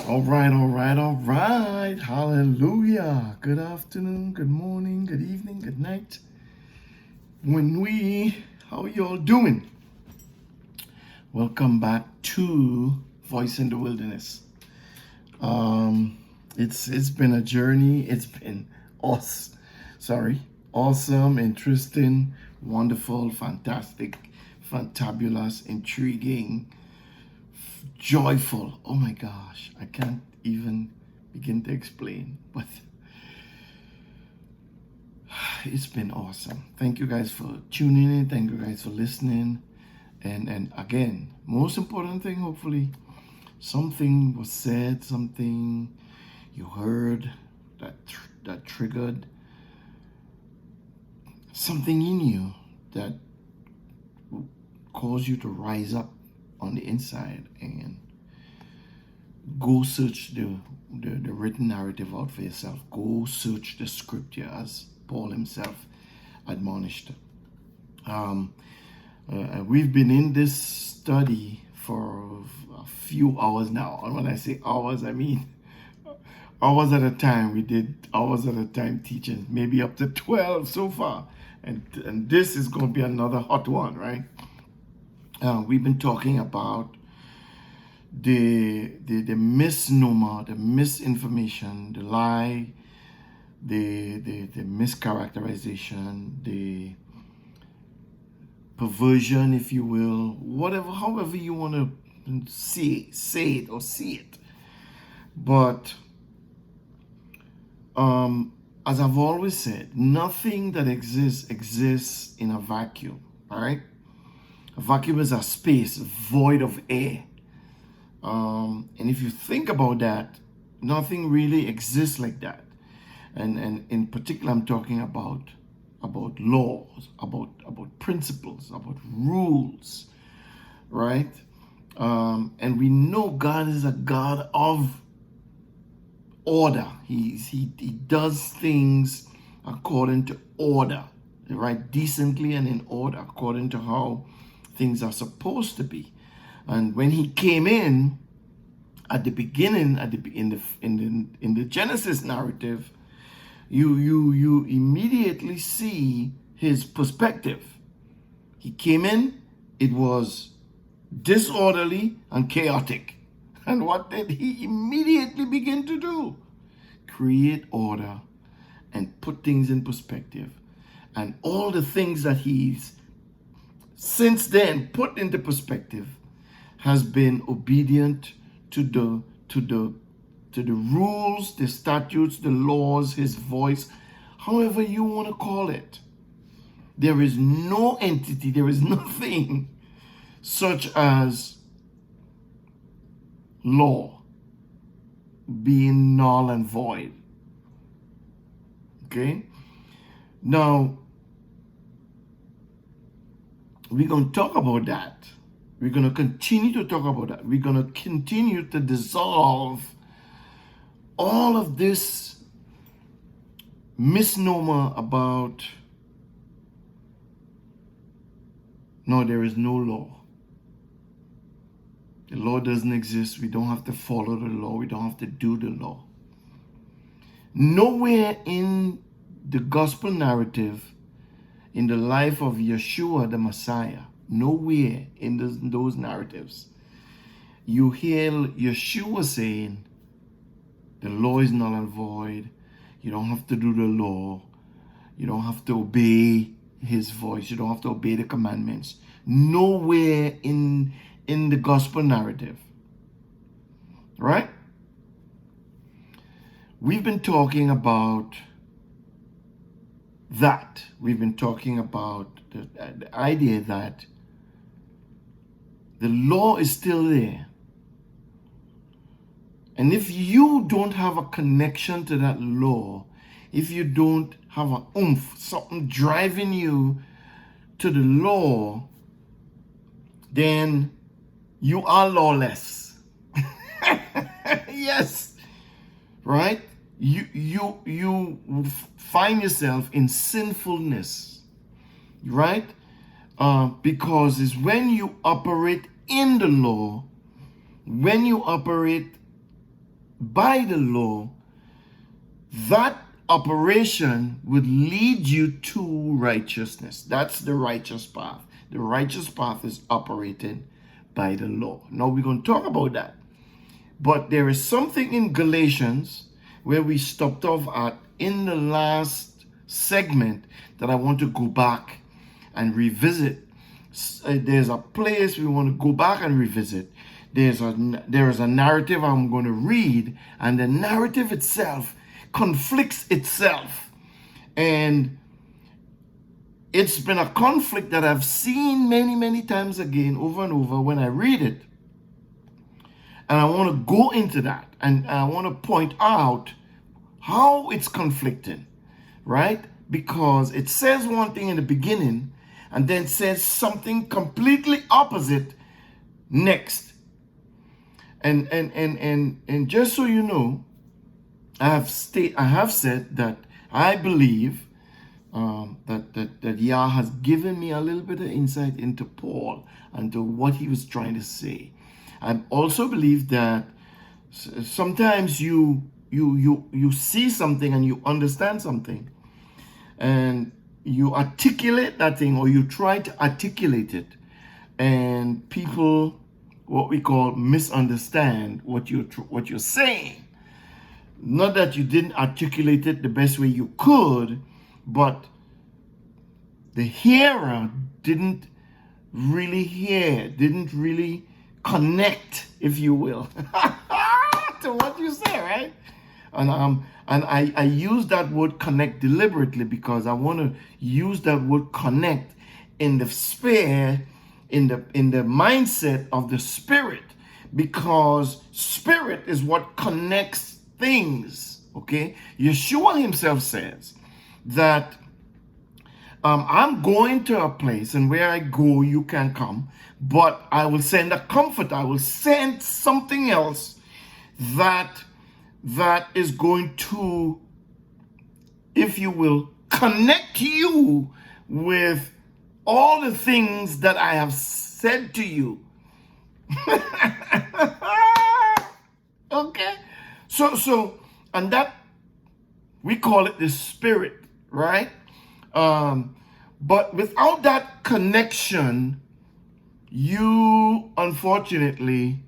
All right, all right, all right. Hallelujah. Good afternoon, good morning, good evening, good night. How y'all doing? Welcome back to Voice in the Wilderness. It's been a journey. It's been awesome, interesting, wonderful, fantastic, fantabulous, intriguing, joyful. Oh my gosh, I can't even begin to explain, but it's been awesome. Thank you guys for tuning in. Thank you guys for listening. And again, most important thing, hopefully, something was said, something you heard that triggered something in you that caused you to rise up on the inside and go search the written narrative out for yourself. Go search the scripture, as Paul himself admonished. We've been in this study for a few hours now. And when I say hours, I mean hours at a time. We did hours at a time teaching, maybe up to 12 so far. And this is going to be another hot one, right? We've been talking about the misnomer, the misinformation, the lie, the mischaracterization, the perversion, if you will, however you want to say it or see it. But as I've always said, nothing that exists in a vacuum. All right, a vacuum is a space void of air. And if you think about that, nothing really exists like that. And in particular, I'm talking about laws, about principles, about rules, right? And we know God is a God of order. He does things according to order, right? Decently and in order, according to how things are supposed to be. And when he came in at the beginning, in the Genesis narrative, you immediately see his perspective. He came in, it was disorderly and chaotic. And what did he immediately begin to do? Create order and put things in perspective. And all the things that he's since then put into perspective has been obedient to the rules, the statutes, the laws, his voice, however you want to call it. There is no entity, there is nothing such as law being null and void. Okay? Now, we're going to talk about that. We're going to continue to talk about that. We're going to continue to dissolve all of this misnomer about no, there is no law. The law doesn't exist. We don't have to follow the law. We don't have to do the law. Nowhere in the gospel narrative, in the life of Yeshua the Messiah, nowhere in those narratives, you hear Yeshua saying, the law is null and void. You don't have to do the law. You don't have to obey his voice. You don't have to obey the commandments. Nowhere in the gospel narrative. Right? We've been talking about that. We've been talking about the idea that the law is still there. And if you don't have a connection to that law, if you don't have an oomph, something driving you to the law, then you are lawless. Yes, right? You find yourself in sinfulness, right? Because it's when you operate in the law, when you operate by the law, that operation would lead you to righteousness. That's the righteous path. The righteous path is operated by the law. Now we're going to talk about that. But there is something in Galatians where we stopped off at in the last segment that I want to go back and revisit. There's a place we want to go back and revisit. There is a narrative I'm going to read, and the narrative itself conflicts itself. And it's been a conflict that I've seen many, many times again, over and over when I read it. And I want to go into that, and I want to point out how it's conflicting, right? Because it says one thing in the beginning and then says something completely opposite next. And just so you know, I have said that I believe that Yah has given me a little bit of insight into Paul and to what he was trying to say. I also believe that sometimes you see something and you understand something, and you articulate that thing, or you try to articulate it, and people, what we call, misunderstand what you're saying. Not that you didn't articulate it the best way you could, but the hearer didn't really hear, didn't really connect, if you will, to what you say, right? And I use that word connect deliberately because I want to use that word connect in the sphere, in the mindset of the spirit, because spirit is what connects things. Okay, Yeshua himself says that I'm going to a place, and where I go you can come, but I will send a comfort. I will send something else that is going to, if you will, connect you with all the things that I have said to you. Okay, so and that, we call it the spirit, right? But without that connection, you unfortunately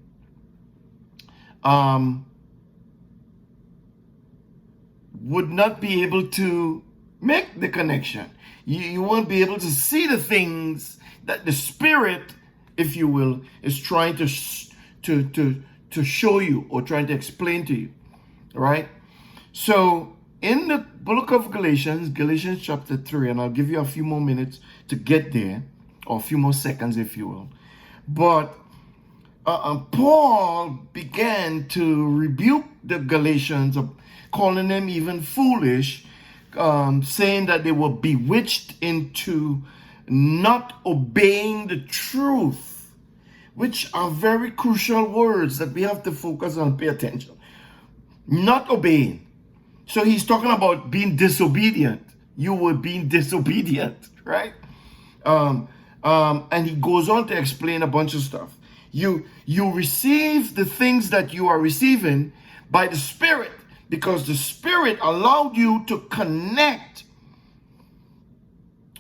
would not be able to make the connection. You won't be able to see the things that the spirit, if you will, is trying to show you or trying to explain to you, right? So in the book of Galatians chapter 3, and I'll give you a few more minutes to get there, or a few more seconds, if you will. But Paul began to rebuke the Galatians, calling them even foolish, saying that they were bewitched into not obeying the truth, which are very crucial words that we have to focus on, pay attention. Not obeying. So he's talking about being disobedient. You were being disobedient, right? And he goes on to explain a bunch of stuff. You receive the things that you are receiving by the Spirit, because the Spirit allowed you to connect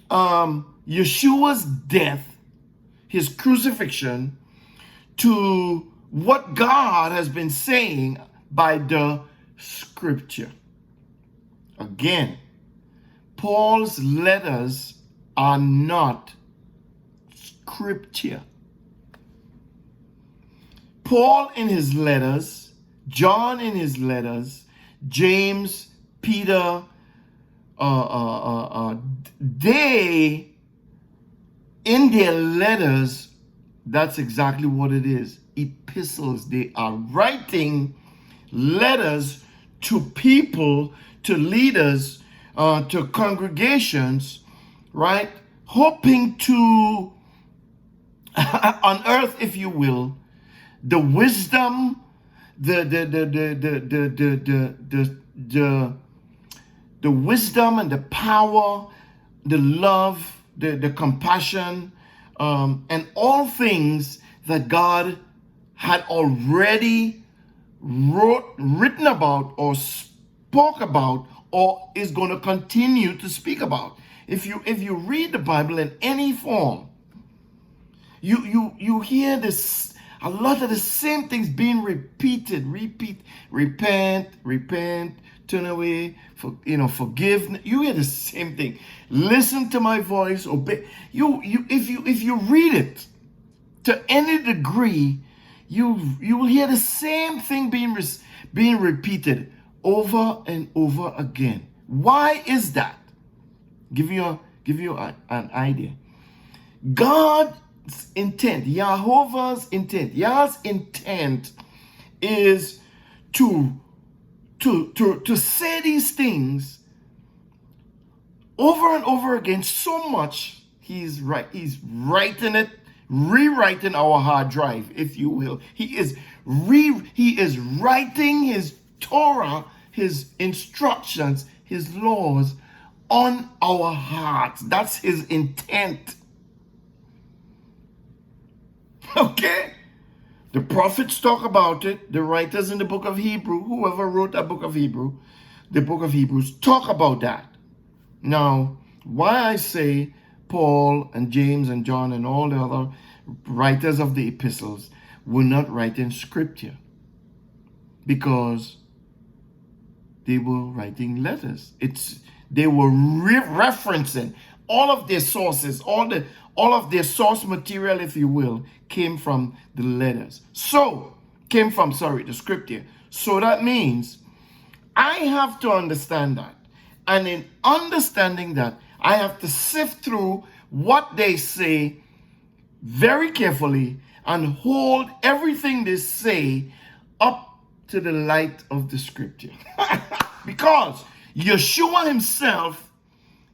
Yeshua's death, his crucifixion, to what God has been saying by the Scripture. Again, Paul's letters are not Scripture. Paul in his letters, John in his letters, James, Peter, they, in their letters, that's exactly what it is. Epistles. They are writing letters to people, to leaders, to congregations, right? Hoping to unearth, if you will, the wisdom, the wisdom and the power, the love, the compassion, and all things that God had already written about, or spoke about, or is going to continue to speak about. If you read the Bible in any form, you hear this, a lot of the same things being repeated, repent, turn away, forgive. You hear the same thing. Listen to my voice, obey. If you read it to any degree, you will hear the same thing being repeated over and over again. Why is that? Give you an idea. God's intent, Yah's intent is to say these things over and over again so much. He's writing it, rewriting our hard drive, if you will. He is writing his Torah, his instructions, his laws on our hearts. That's his intent. Okay? The prophets talk about it. The writers in the book of Hebrew, whoever wrote that book of Hebrew, the book of Hebrews, talk about that. Now, why I say Paul and James and John and all the other writers of the epistles were not writing scripture, because they were writing letters. They were referencing all of their sources, all of their source material, if you will, came from the letters. The scripture. So that means I have to understand that. And in understanding that, I have to sift through what they say very carefully and hold everything they say up to the light of the scripture. Because Yeshua himself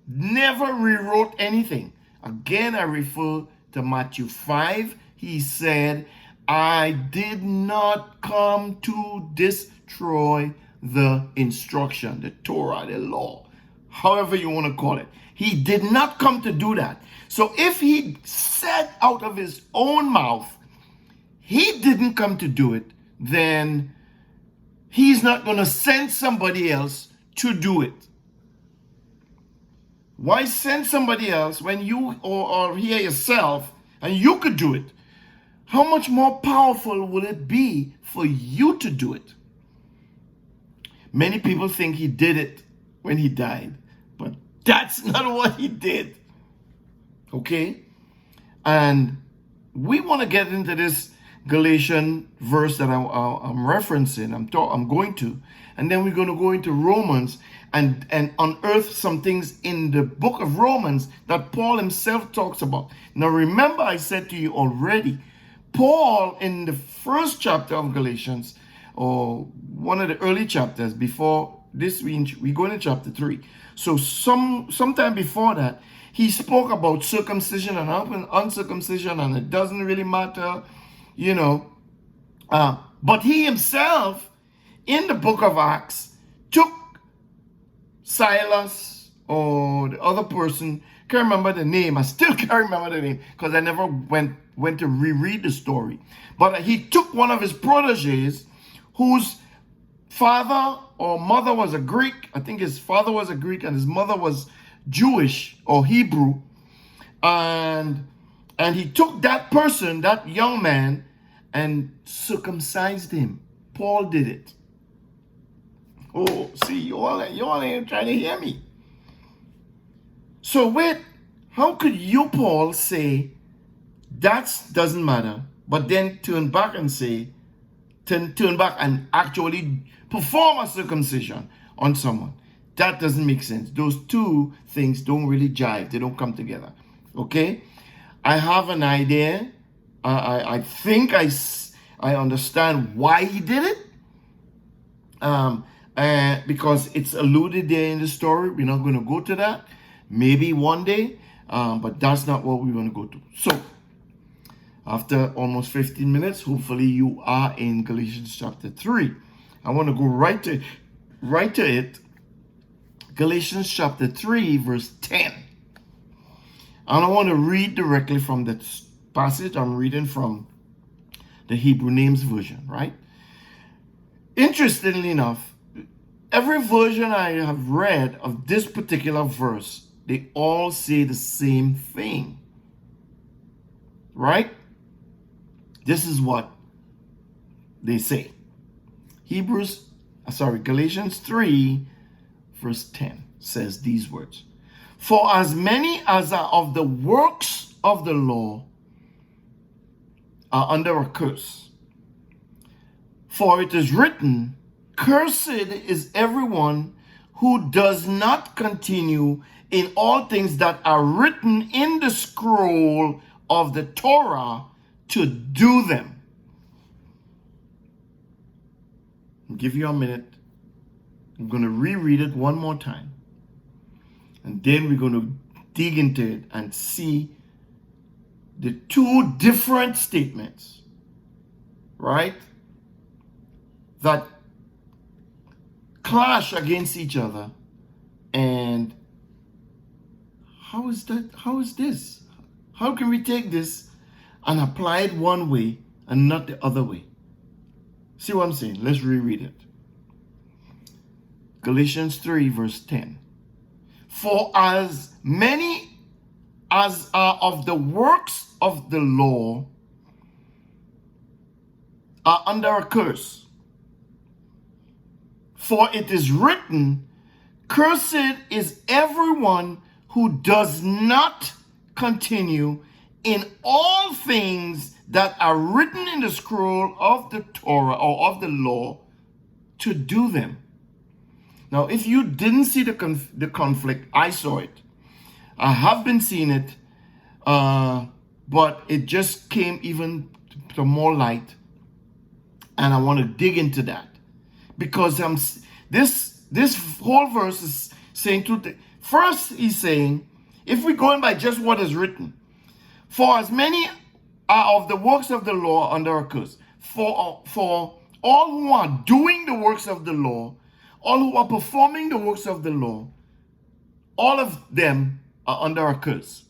never rewrote anything. Again, I refer to Matthew 5. He said, I did not come to destroy the instruction, the Torah, the law, however you want to call it. He did not come to do that. So if he said out of his own mouth, he didn't come to do it, then he's not going to send somebody else to do it. Why send somebody else when you or here yourself and you could do it? How much more powerful will it be for you to do it? Many people think he did it when he died, but that's not what he did. Okay? And we want to get into this Galatian verse that I'm referencing. I'm going to. And then we're going to go into Romans and unearth some things in the book of Romans that Paul himself talks about. Now remember, I said to you already, Paul in the first chapter of Galatians, or one of the early chapters before this, we go into chapter 3. So sometime before that, he spoke about circumcision and uncircumcision, and it doesn't really matter, but he himself, in the book of Acts, took Silas or the other person, can't remember the name. I still can't remember the name because I never went to reread the story. But he took one of his proteges whose father or mother was a Greek. I think his father was a Greek and his mother was Jewish or Hebrew. And he took that person, that young man, and circumcised him. Paul did it. Oh, see, you all ain't trying to hear me. So wait, how could you, Paul, say that doesn't matter, but then turn back and actually perform a circumcision on someone? That doesn't make sense. Those two things don't really jive. They don't come together. Okay? I have an idea. I think I understand why he did it. Because it's alluded there in the story. We're not going to go to that. Maybe one day. But that's not what we want to go to. So, after almost 15 minutes, hopefully you are in Galatians chapter 3. I want to go right to it. Galatians chapter 3, verse 10. I don't want to read directly from that passage. I'm reading from the Hebrew Names Version, right? Interestingly enough, every version I have read of this particular verse, they all say the same thing. Right? This is what they say. Galatians 3, verse 10 says these words. For as many as are of the works of the law are under a curse. For it is written, cursed is everyone who does not continue in all things that are written in the scroll of the Torah to do them. I'll give you a minute. I'm going to reread it one more time. And then we're going to dig into it and see the two different statements, right, that clash against each other. And how is this? How can we take this and apply it one way and not the other way? See what I'm saying? Let's reread it. Galatians 3, verse 10. For as many as are of the works of the law are under a curse. For it is written, cursed is everyone who does not continue in all things that are written in the scroll of the Torah or of the law to do them. Now, if you didn't see the conflict, I saw it. I have been seeing it, but it just came even to more light, and I want to dig into that because this whole verse is saying two things. First, he's saying, if we're going by just what is written, for as many are of the works of the law under a curse, for all who are doing the works of the law, all who are performing the works of the law, all of them are under a curse.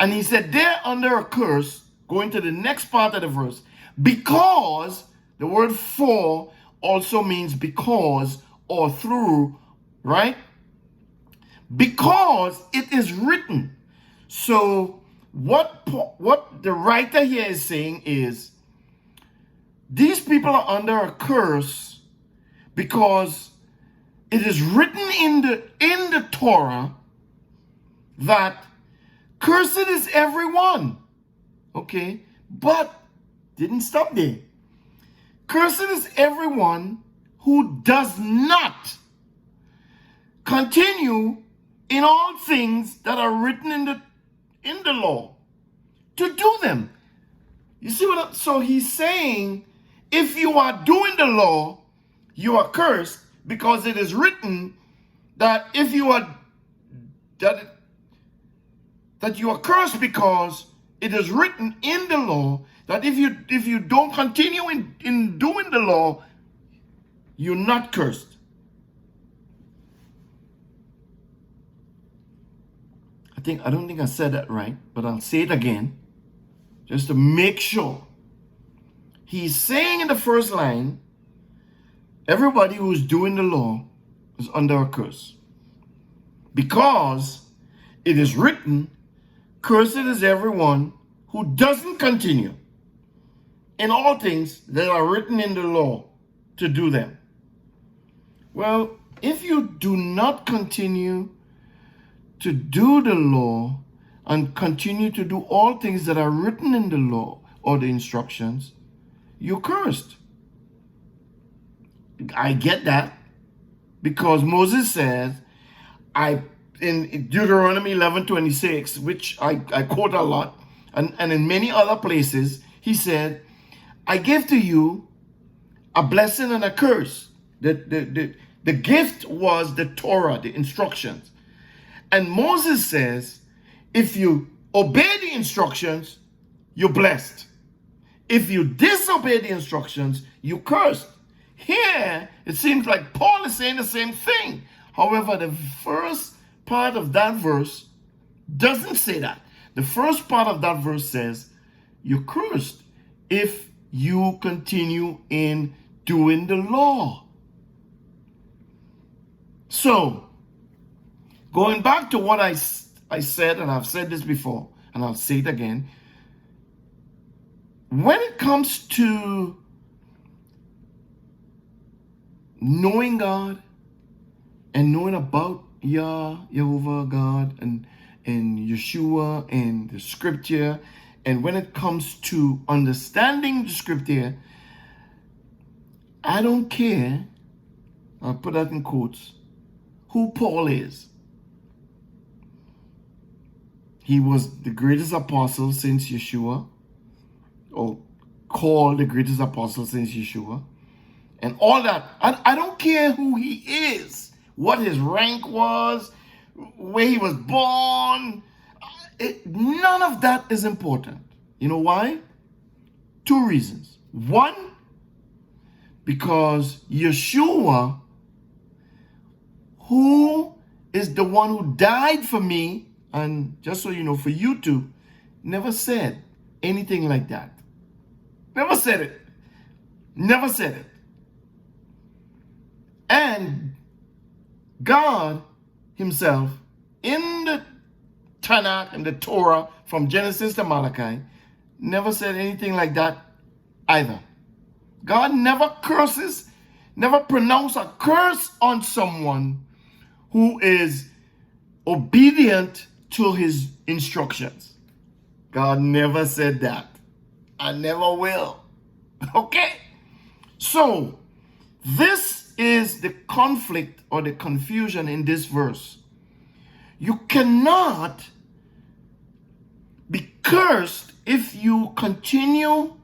And he said they're under a curse, going to the next part of the verse, because the word for also means because or through, right? Because it is written. So what the writer here is saying is these people are under a curse because it is written in the Torah that cursed is everyone. Okay? But didn't stop there. Cursed is everyone who does not continue in all things that are written in the law to do them. You see what? So he's saying, if you are doing the law, you are cursed, because it is written that if you are that you are cursed, because it is written in the law that if you don't continue in doing the law, you're not cursed. I don't think I said that right, but I'll say it again just to make sure. He's saying in the first line, everybody who is doing the law is under a curse, because it is written, cursed is everyone who doesn't continue in all things that are written in the law to do them. Well, if you do not continue to do the law and continue to do all things that are written in the law or the instructions, you're cursed. I get that, because Moses says, in Deuteronomy 11:26, which I quote a lot, and in many other places, he said, I give to you a blessing and a curse. The gift was the Torah, the instructions. And Moses says, if you obey the instructions, you're blessed. If you disobey the instructions, you're cursed. Here, it seems like Paul is saying the same thing. However, the first part of that verse doesn't say that. The first part of that verse says, you're cursed if you continue in doing the law. So, going back to what I said, and I've said this before, and I'll say it again. When it comes to knowing God and knowing about Jehovah God and Yeshua and the scripture, and when it comes to understanding the scripture, I don't care, I'll put that in quotes, who Paul is. He was the greatest apostle since Yeshua, or called the greatest apostle since Yeshua, and all that. I don't care who he is, what his rank was, where he was born. None of that is important. You know why? Two reasons. One, because Yeshua, who is the one who died for me, and just so you know, for you too, never said anything like that. Never said it. Never said it. And God himself, in the Tanakh and the Torah, from Genesis to Malachi, never said anything like that either. God never curses, never pronounced a curse on someone who is obedient to his instructions. God never said that. I never will. Okay? So, this is the conflict or the confusion in this verse. You cannot be cursed if you continue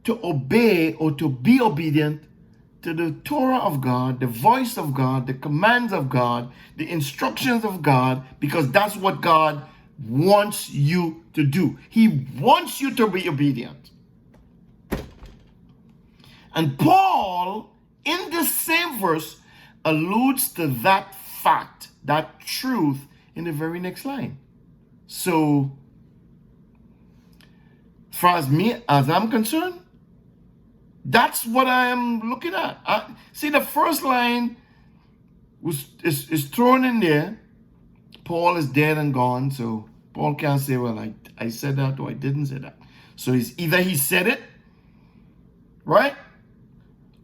to obey or to be obedient to the Torah of God, the voice of God, the commands of God, the instructions of God, because that's what God wants you to do. He wants you to be obedient. And Paul, in this same verse, alludes to that fact, that truth, in the very next line. So, as far as I'm concerned, that's what I am looking at. See, the first line is thrown in there. Paul is dead and gone, so Paul can't say, well, I said that or I didn't say that. So it's either he said it, right?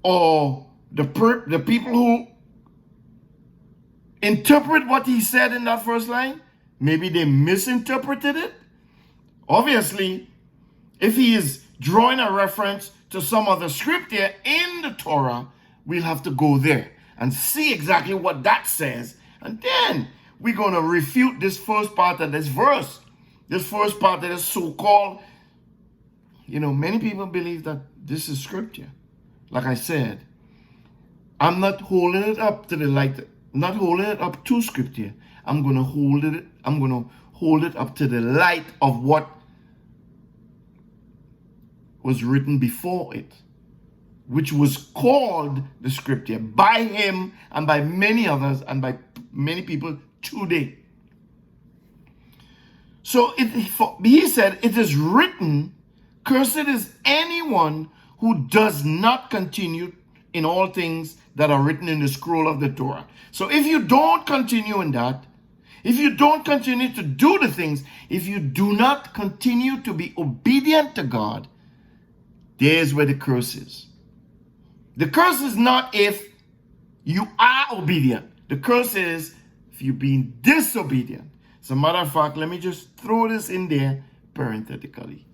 Or the people who interpret what he said in that first line, maybe they misinterpreted it. Obviously, if he is drawing a reference to some other scripture in the Torah, we'll have to go there and see exactly what that says. And then we're going to refute this first part of this verse. This first part of this so-called, many people believe that this is scripture. Like I said, I'm not holding it up to the light, not holding it up to scripture. I'm going to hold it up to the light of what was written before it, which was called the scripture by him and by many others and by many people today. So he said, it is written, cursed is anyone who does not continue in all things that are written in the scroll of the Torah. So if you don't continue in that, if you don't continue to do the things, if you do not continue to be obedient to God, there's where the curse is. The curse is not if you are obedient. The curse is if you're being disobedient. As a matter of fact, let me just throw this in there parenthetically.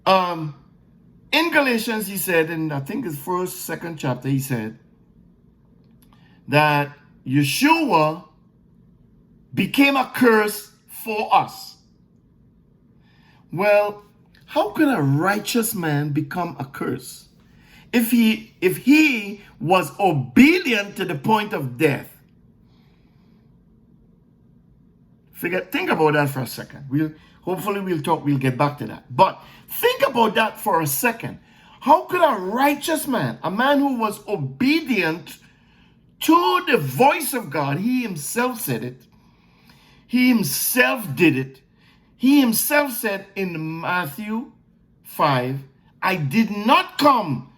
In Galatians, he said, in I think his second chapter, he said that Yeshua became a curse for us. Well, how can a righteous man become a curse? If he was obedient to the point of death. Think about that for a second. We'll get back to that. But think about that for a second. How could a righteous man, a man who was obedient to the voice of God, he himself said it, he himself did it, he himself said in Matthew 5, I did not come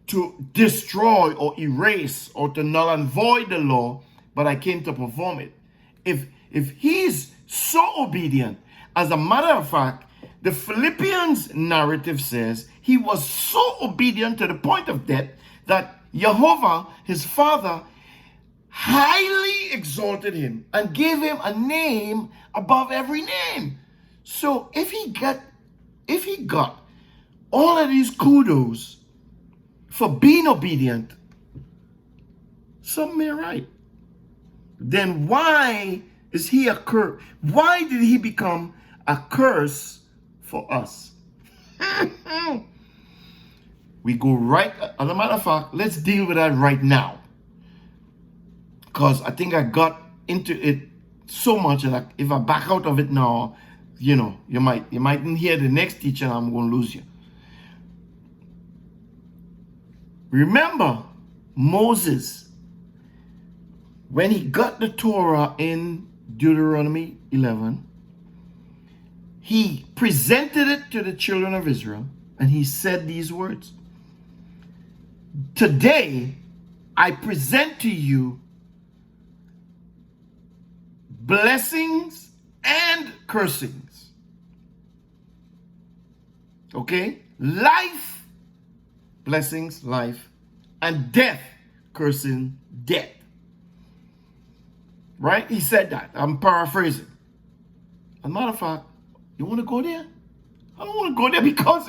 to destroy or erase or to null and void the law, but I came to perform it. If he's so obedient, as a matter of fact, the Philippians narrative says he was so obedient to the point of death that Jehovah, his father, highly exalted him and gave him a name above every name. So if he got all of these kudos for being obedient, something ain't right. Then why is he a curse? Why did he become a curse for us? We go right, as a matter of fact, let's deal with that right now. Because I think I got into it so much that if I back out of it now, you mightn't hear the next teacher and I'm going to lose you. Remember, Moses, when he got the Torah in Deuteronomy 11, he presented it to the children of Israel and he said these words. Today, I present to you blessings and cursings. Okay? Life, blessings, life, and death, cursing, death. Right? He said that. I'm paraphrasing. As a matter of fact, you want to go there? I don't want to go there because,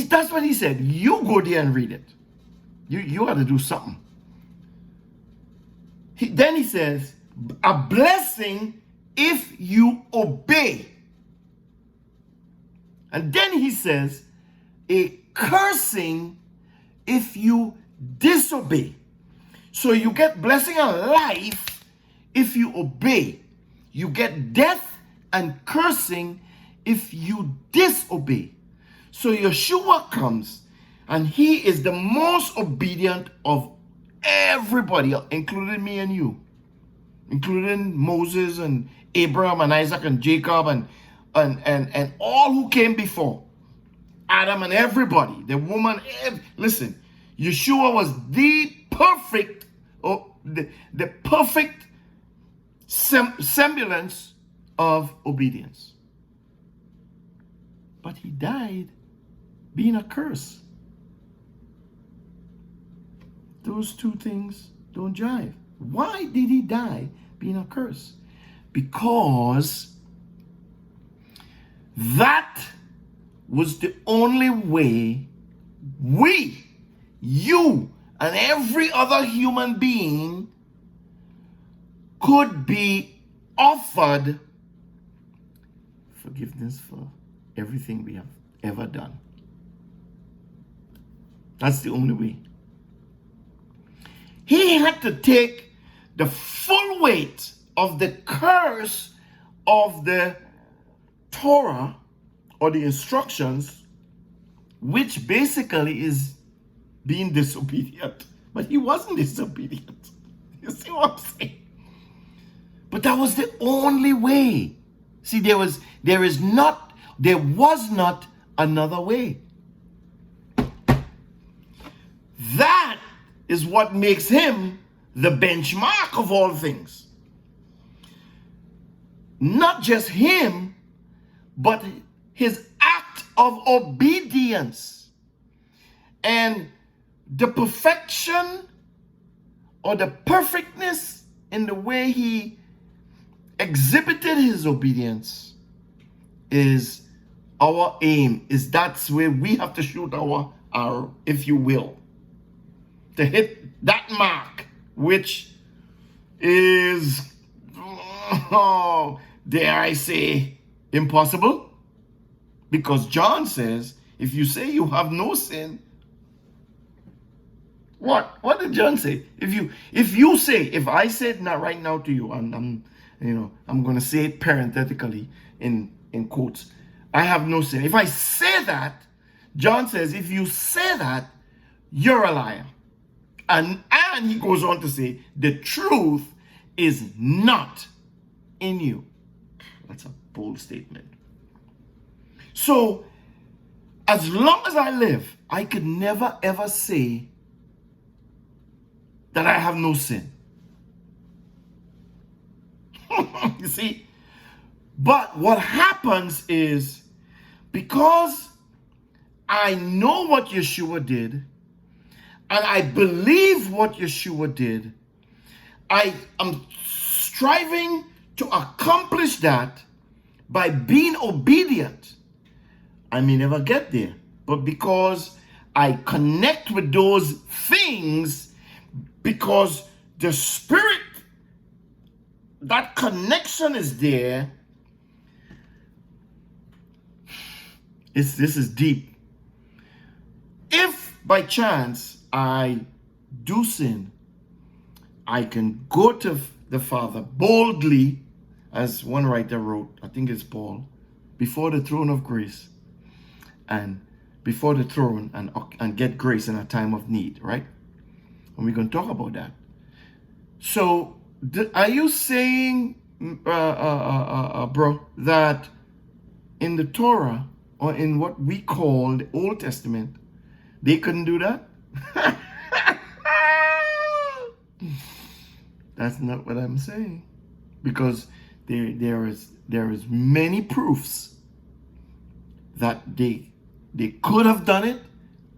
that's what he said. You go there and read it. You got to do something. Then he says, a blessing if you obey. And then he says, a cursing if you disobey. So you get blessing and life if you obey. You get death and cursing if you disobey. So Yeshua comes and he is the most obedient of everybody, including me and you, including Moses and Abraham and Isaac and Jacob and all who came before, Adam and everybody, the woman. Listen, Yeshua was the perfect, the perfect semblance of obedience. But he died being a curse. Those two things don't jive. Why did he die being a curse? Because that was the only way we, you, and every other human being could be offered forgiveness for everything we have ever done. That's the only way. He had to take the full weight of the curse of the Torah or the instructions, which basically is being disobedient. But he wasn't disobedient. You see what I'm saying? But that was the only way. See, there was not another way. That is what makes him the benchmark of all things. Not just him, but his act of obedience and the perfection or the perfectness in the way he exhibited his obedience is our aim. That's where we have to shoot our arrow, if you will, to hit that mark, which is, dare I say, impossible. Because John says, if you say you have no sin, what did John say? If I said not right now to you, I'm going to say it parenthetically in quotes, I have no sin. If I say that, John says, if you say that, you're a liar. And he goes on to say, the truth is not in you. That's a bold statement. So, As long as I live, I could never ever say that I have no sin. You see? But what happens is, because I know what Yeshua did, and I believe what Yeshua did, I am striving to accomplish that by being obedient. I may never get there, but because I connect with those things, because the Spirit, that connection is there. This is deep. If by chance I do sin, I can go to the Father boldly, as one writer wrote, I think it's Paul, before the throne of grace, and before the throne, and get grace in a time of need, right? And we're going to talk about that. So, are you saying, bro, that in the Torah, or in what we call the Old Testament, they couldn't do that? That's not what I'm saying, because there is many proofs that they could have done it,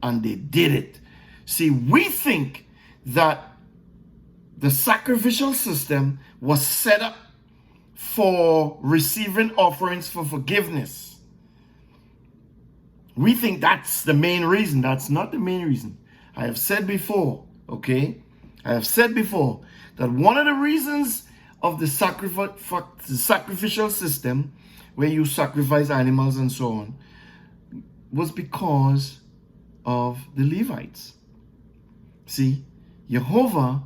and they did it. See, we think that the sacrificial system was set up for receiving offerings for forgiveness. We think that's the main reason. That's not the main reason. I have said before, okay? I have said before that one of the reasons of the sacrificial system, where you sacrifice animals and so on, was because of the Levites. See, Jehovah,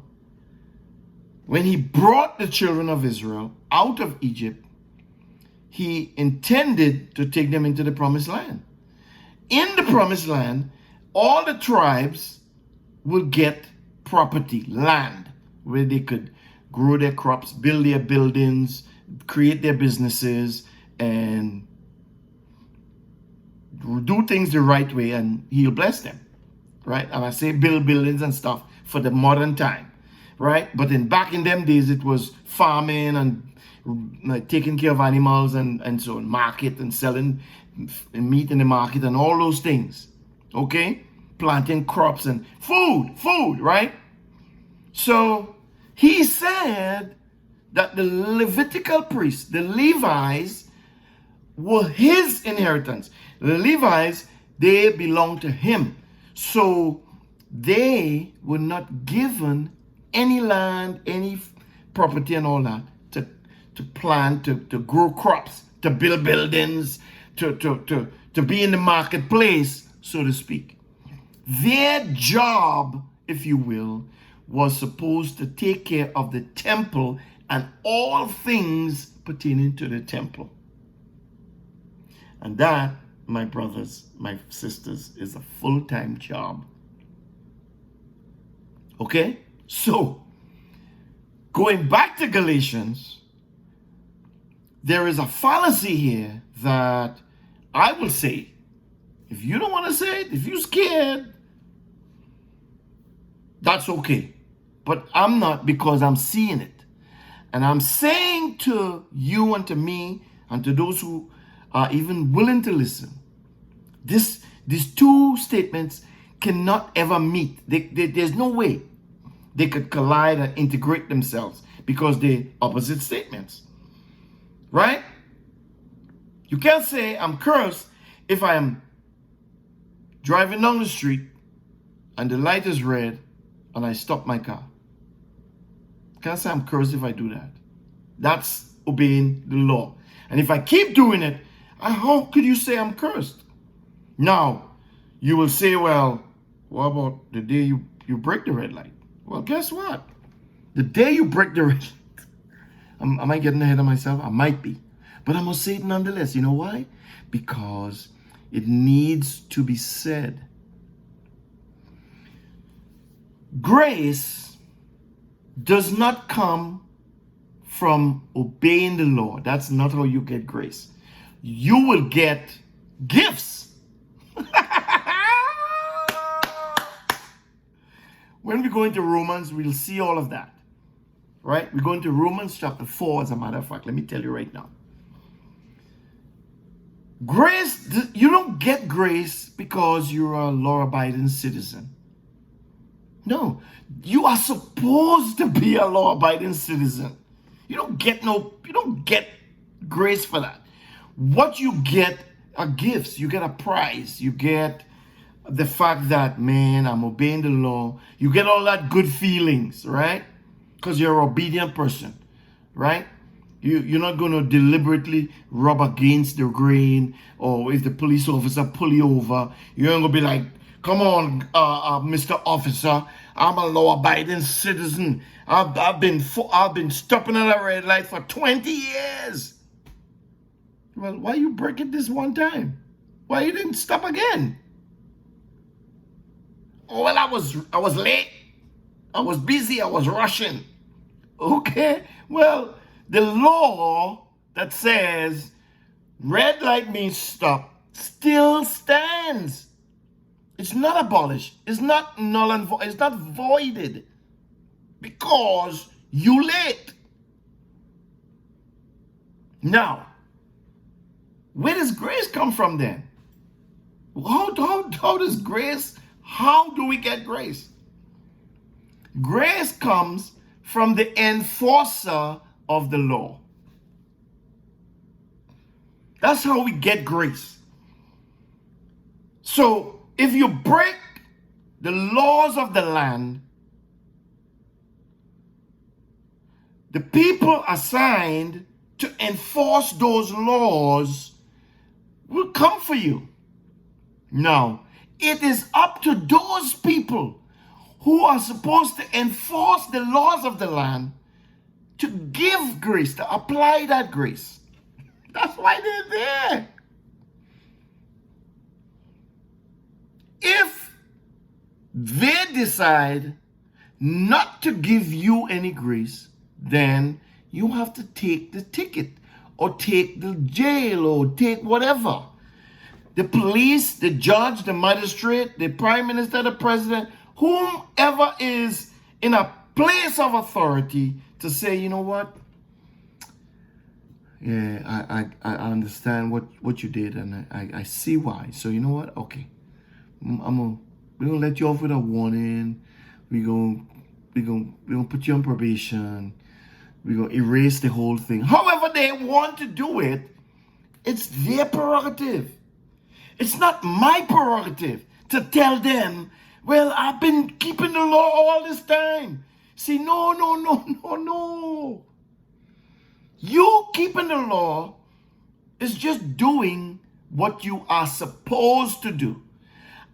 when he brought the children of Israel out of Egypt, he intended to take them into the promised land. In the promised land, all the tribes would get property, land, where they could grow their crops, build their buildings, create their businesses, and do things the right way, and he'll bless them, right? And I say build buildings and stuff for the modern time, right? But back in them days, it was farming and taking care of animals and so on, market and selling meat in the market and all those things, okay? Planting crops and food, right? So he said that the Levitical priests, the Levites, were his inheritance. The Levites, they belonged to him. So they were not given any land, any property and all that to plant, to grow crops, to build buildings, to be in the marketplace, so to speak. Their job, if you will, was supposed to take care of the temple and all things pertaining to the temple. And that, my brothers, my sisters, is a full-time job. Okay? So, going back to Galatians, there is a fallacy here that I will say, if you don't want to say it, if you're scared, that's okay. But I'm not, because I'm seeing it. And I'm saying to you and to me and to those who are even willing to listen, these two statements cannot ever meet. There's no way they could collide and integrate themselves, because they're opposite statements. Right? You can't say I'm cursed if I am driving down the street and the light is red and I stop my car. You can't say I'm cursed if I do that. That's obeying the law. And if I keep doing it, how could you say I'm cursed? Now, you will say, well, what about the day you break the red light? Well, guess what? The day you break the red light, am I getting ahead of myself? I might be. But I'm going to say it nonetheless. You know why? Because it needs to be said. Grace does not come from obeying the law. That's not how you get grace. You will get gifts. When we go into Romans, we'll see all of that. Right? We go into Romans chapter 4, as a matter of fact. Let me tell you right now. Grace, you don't get grace because you're a law-abiding citizen. No, you are supposed to be a law-abiding citizen. You don't get grace for that. What you get are gifts. You get a prize. You get the fact that, man, I'm obeying the law. You get all that good feelings, right? Because you're an obedient person, right? You're not going to deliberately rub against the grain, or if the police officer pull you over, you ain't going to be like, come on, Mr. Officer, I'm a law-abiding citizen. I've been stopping at a red light for 20 years. Well, why you break it this one time? Why you didn't stop again? Oh, well, I was late. I was busy. I was rushing. Okay, well, the law that says red light means stop still stands. It's not abolished. It's not null and void. It's not voided because you late. Now, where does grace come from then? How does grace, how do we get grace? Grace comes from the enforcer of the law. That's how we get grace. So if you break the laws of the land, the people assigned to enforce those laws will come for you. Now, it is up to those people who are supposed to enforce the laws of the land to give grace, to apply that grace. That's why they're there. If they decide not to give you any grace, then you have to take the ticket or take the jail or take whatever. The police, the judge, the magistrate, the prime minister, the president, whomever is in a place of authority to say, you know what? Yeah, I understand what you did, and I see why. So you know what? Okay, we're gonna let you off with a warning. We're gonna put you on probation. We're gonna erase the whole thing. However they want to do it, it's their prerogative. It's not my prerogative to tell them, well, I've been keeping the law all this time. See, no. You keeping the law is just doing what you are supposed to do.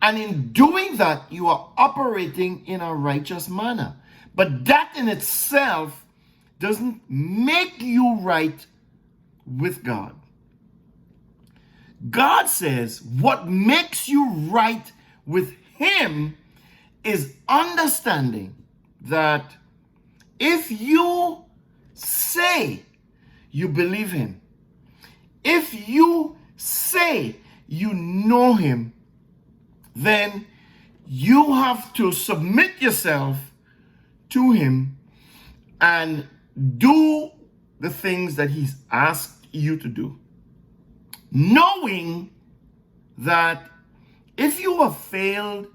And in doing that, you are operating in a righteous manner. But that in itself doesn't make you right with God. God says what makes you right with Him is understanding that if you say you believe Him, if you say you know Him, then you have to submit yourself to Him and do the things that He's asked you to do, knowing that if you have failed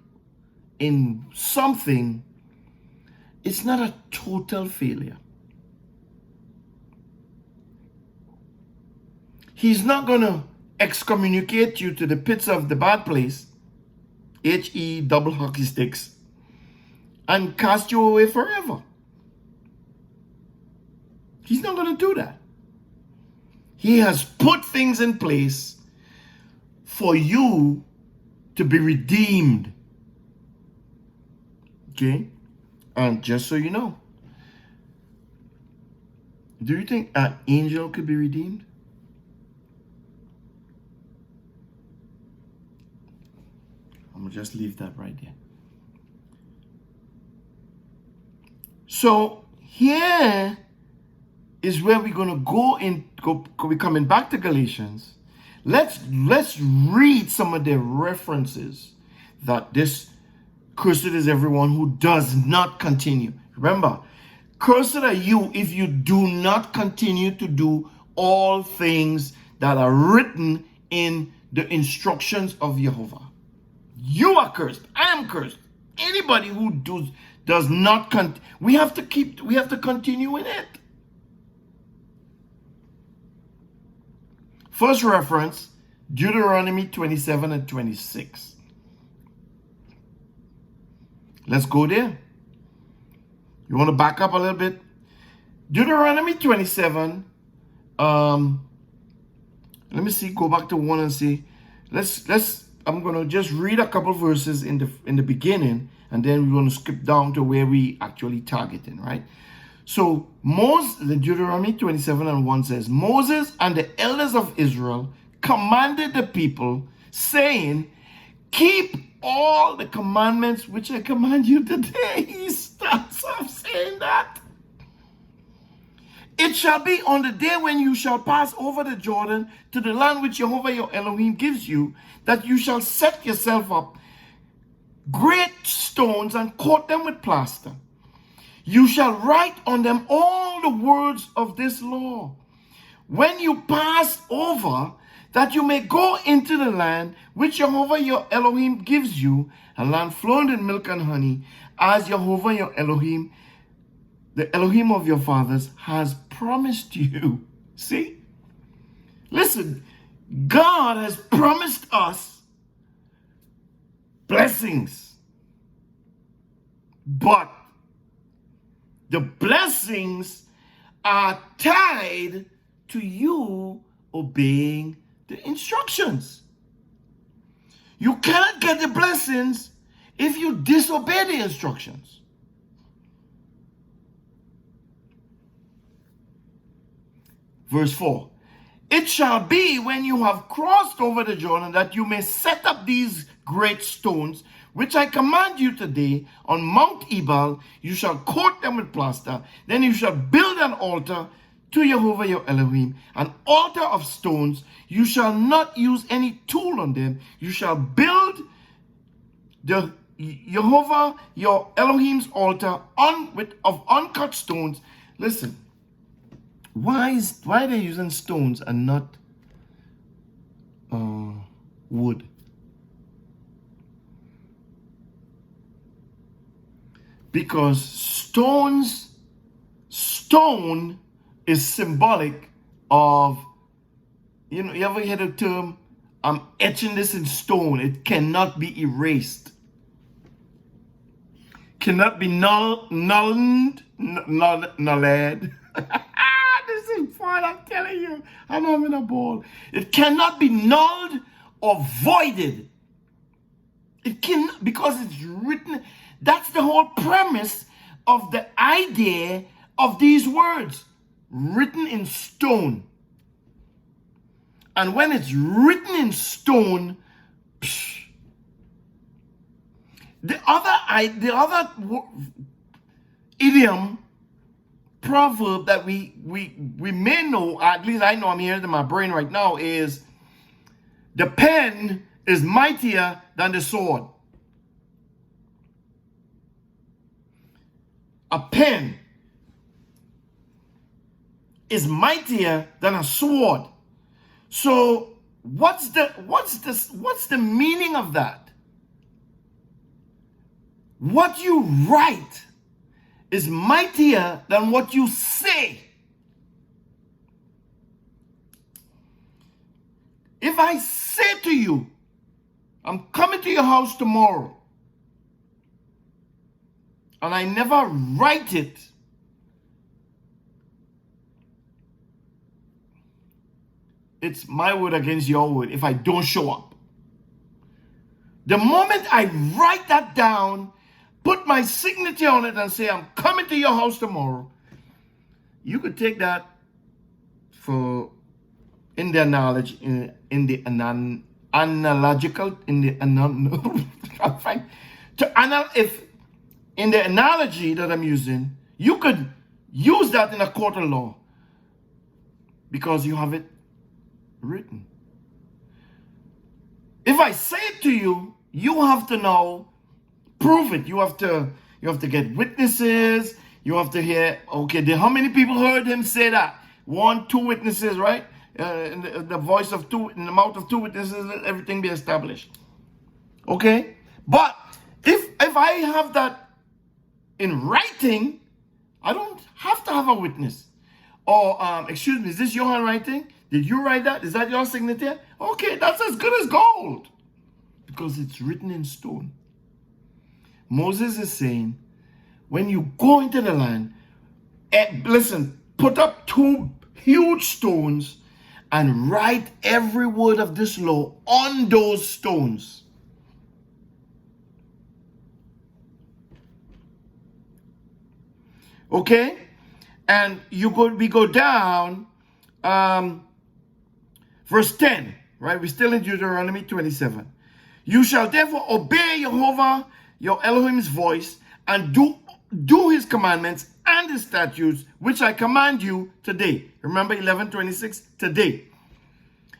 in something, it's not a total failure. He's not going to excommunicate you to the pits of the bad place, H-E double hockey sticks, and cast you away forever. He's not going to do that. He has put things in place for you to be redeemed. Okay? And just so you know, do you think an angel could be redeemed? I'm going to just leave that right there. So here is where we're going to we're coming back to Galatians. Let's read some of the references that this Cursed is everyone who does not continue. Remember, cursed are you if you do not continue to do all things that are written in the instructions of Jehovah. You are cursed. I am cursed. Anybody who does not we have to continue in it. First reference, Deuteronomy 27 and 26. Let's go there. You want to back up a little bit? Deuteronomy 27. Let me see. Go back to 1 and see. I'm gonna just read a couple verses in the beginning, and then we're gonna skip down to where we actually targeting, right? So the Deuteronomy 27 and 1 says, Moses and the elders of Israel commanded the people, saying, keep all the commandments which I command you today. He starts off saying that. It shall be on the day when you shall pass over the Jordan to the land which Jehovah your Elohim gives you, that you shall set yourself up great stones and coat them with plaster. You shall write on them all the words of this law when you pass over, that you may go into the land which Jehovah your Elohim gives you, a land flowing in milk and honey, as Jehovah your Elohim, the Elohim of your fathers, has promised you. See? Listen, God has promised us blessings. But the blessings are tied to you obeying the instructions. You cannot get the blessings if you disobey the instructions. Verse 4. It shall be when you have crossed over the Jordan that you may set up these great stones, which I command you today on Mount Ebal. You shall coat them with plaster. Then you shall build an altar to Jehovah your Elohim, an altar of stones. You shall not use any tool on them. You shall build the Jehovah your Elohim's altar of uncut stones. Listen, why are they using stones and not wood? Because stone is symbolic of, you ever hear the term, I'm etching this in stone. It cannot be erased. Cannot be nulled. This is fun, I'm telling you. I'm having a ball. It cannot be nulled or voided. It cannot, because it's written. That's the whole premise of the idea of these words. Written in stone. And when it's written in stone, the other idiom, proverb that we may know, at least I know, I'm hearing it in my brain right now, is the pen is mightier than the sword. A pen is mightier than a sword. So what's the meaning of that? What you write is mightier than what you say. If I say to you, I'm coming to your house tomorrow, and I never write it, it's my word against your word if I don't show up. The moment I write that down, put my signature on it and say, I'm coming to your house tomorrow, you could take that for, in the knowledge, in the analogical, in the if in the analogy that I'm using, you could use that in a court of law because you have it written. If I say it to you, you have to now prove it. You have to get witnesses. You have to hear, okay, how many people heard him say that? 1, 2 witnesses, right? In the voice of 2, in the mouth of 2 witnesses, let everything be established. Okay? But if I have that in writing, I don't have to have a witness. Or, excuse me, is this your handwriting? Did you write that? Is that your signature? Okay, that's as good as gold. Because it's written in stone. Moses is saying, when you go into the land, listen, put up 2 huge stones and write every word of this law on those stones. Okay? And we go down, verse 10, right? We're still in Deuteronomy 27. You shall therefore obey Jehovah, your Elohim's voice, and do his commandments and his statutes, which I command you today. Remember 11:26, today.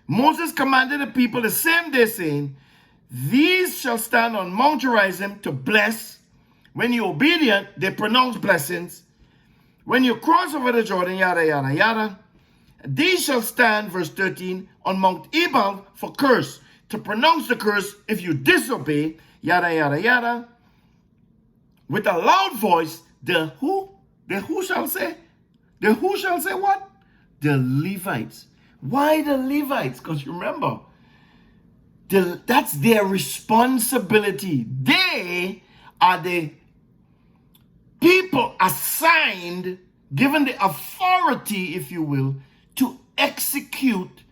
Moses commanded the people the same day, saying, these shall stand on Mount Gerizim to bless. When you're obedient, they pronounce blessings. When you cross over the Jordan, yada, yada, yada. These shall stand, verse 13, on Mount Ebal for curse, to pronounce the curse if you disobey, yada, yada, yada. With a loud voice, the who shall say? The who shall say what? The Levites. Why the Levites? Because remember, that's their responsibility. They are the people assigned, given the authority, if you will, to execute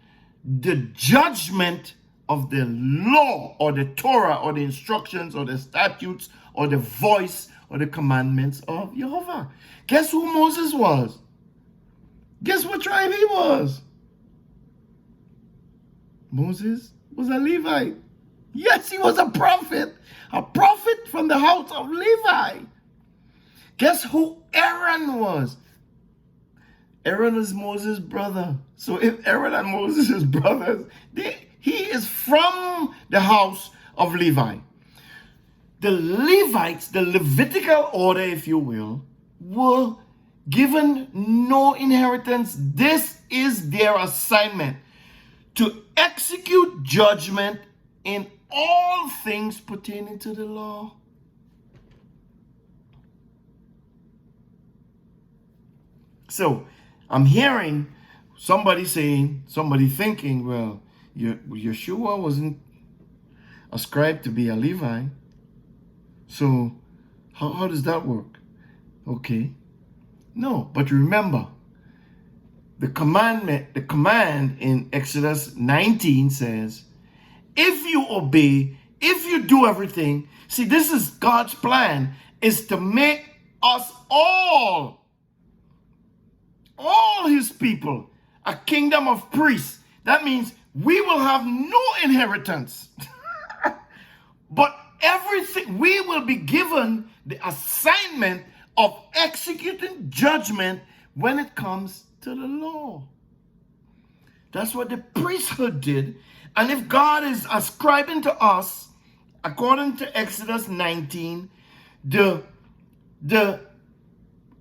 the judgment of the law or the Torah or the instructions or the statutes or the voice or the commandments of Jehovah. Guess who Moses was? Guess what tribe he was? Moses was a Levite. Yes, he was a prophet from the house of Levi. Guess who Aaron was? Aaron is Moses' brother. So if Aaron and Moses is brothers, he is from the house of Levi. The Levites, the Levitical order, if you will, were given no inheritance. This is their assignment, to execute judgment in all things pertaining to the law. So I'm hearing somebody thinking, well, Yeshua wasn't ascribed to be a Levi. So how does that work? Okay. No, but remember, the command in Exodus 19 says, if you obey, if you do everything, see, this is God's plan, is to make us all his people, a kingdom of priests. That means we will have no inheritance. But everything, we will be given the assignment of executing judgment when it comes to the law. That's what the priesthood did. And if God is ascribing to us, according to Exodus 19, the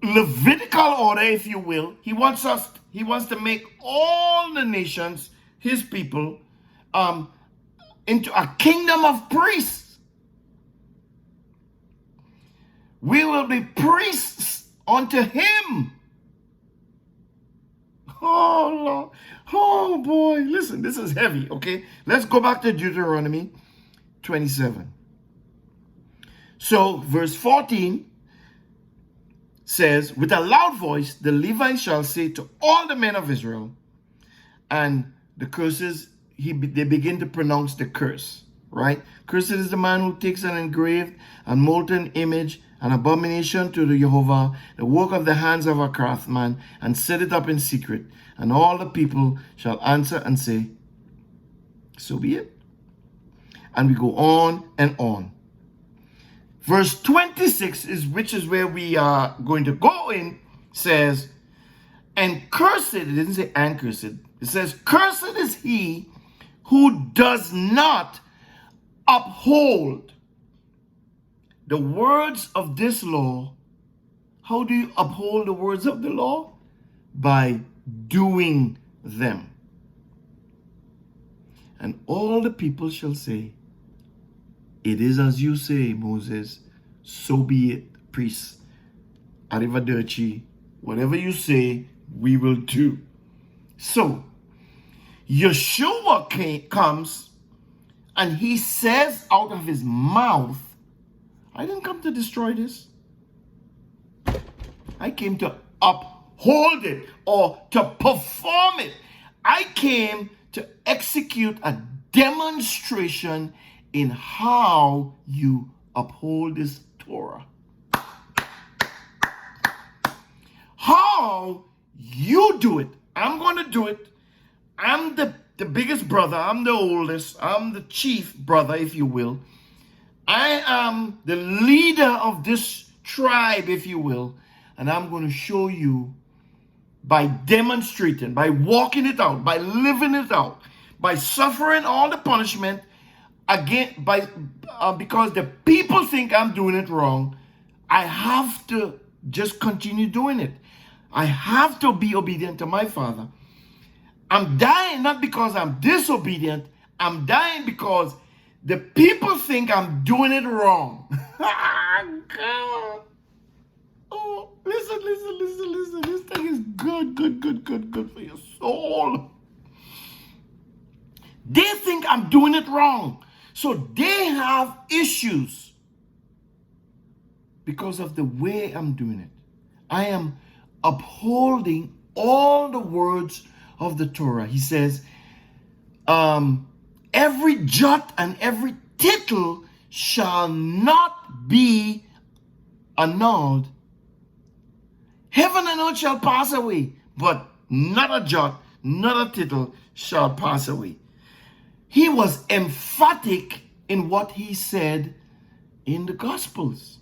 Levitical order, if you will, he wants to make all the nations, his people, into a kingdom of priests. We will be priests unto him. Oh, Lord. Oh, boy. Listen, this is heavy, okay? Let's go back to Deuteronomy 27. So, verse 14 says, with a loud voice, the Levites shall say to all the men of Israel, and the curses, they begin to pronounce the curse, right? Cursed is the man who takes an engraved and molten image, an abomination to the Jehovah, the work of the hands of a craftsman, and set it up in secret. And all the people shall answer and say, so be it. And we go on and on. Verse 26 which is where we are going to go in, says, and cursed, it didn't say and cursed, it says, cursed is he who does not uphold the words of this law. How do you uphold the words of the law? By doing them. And all the people shall say, it is as you say, Moses, so be it, priests. Arrivederci, whatever you say, we will do. So, Yeshua comes and he says out of his mouth, I didn't come to destroy this. I came to uphold it or to perform it. I came to execute a demonstration in how you uphold this Torah. How you do it. I'm going to do it. I'm the biggest brother. I'm the oldest. I'm the chief brother, if you will. I am the leader of this tribe, if you will. And I'm going to show you by demonstrating, by walking it out, by living it out, by suffering all the punishment again, because the people think I'm doing it wrong. I have to just continue doing it. I have to be obedient to my Father. I'm dying not because I'm disobedient. I'm dying because the people think I'm doing it wrong. God. Oh, listen. This thing is good for your soul. They think I'm doing it wrong. So they have issues because of the way I'm doing it. I am upholding all the words of the Torah. He says, every jot and every tittle shall not be annulled. Heaven and earth shall pass away, but not a jot, not a tittle shall pass away. He was emphatic in what he said in the Gospels.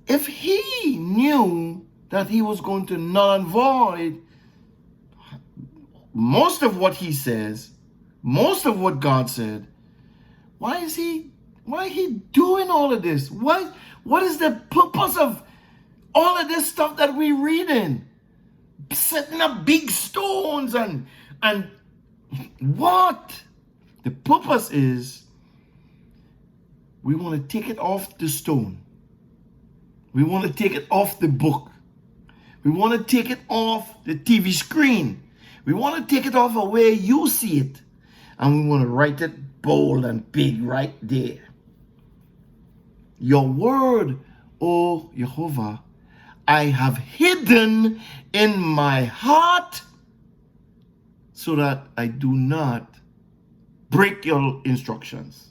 If he knew that he was going to null and void most of what he says, most of what God said, why is he doing all of this? What is the purpose of all of this stuff that we read in? Setting up big stones and what? The purpose is we want to take it off the stone. We want to take it off the book. We want to take it off the TV screen. We want to take it off of where you see it. And we want to write it bold and big right there. Your word, O Jehovah, I have hidden in my heart so that I do not break your instructions.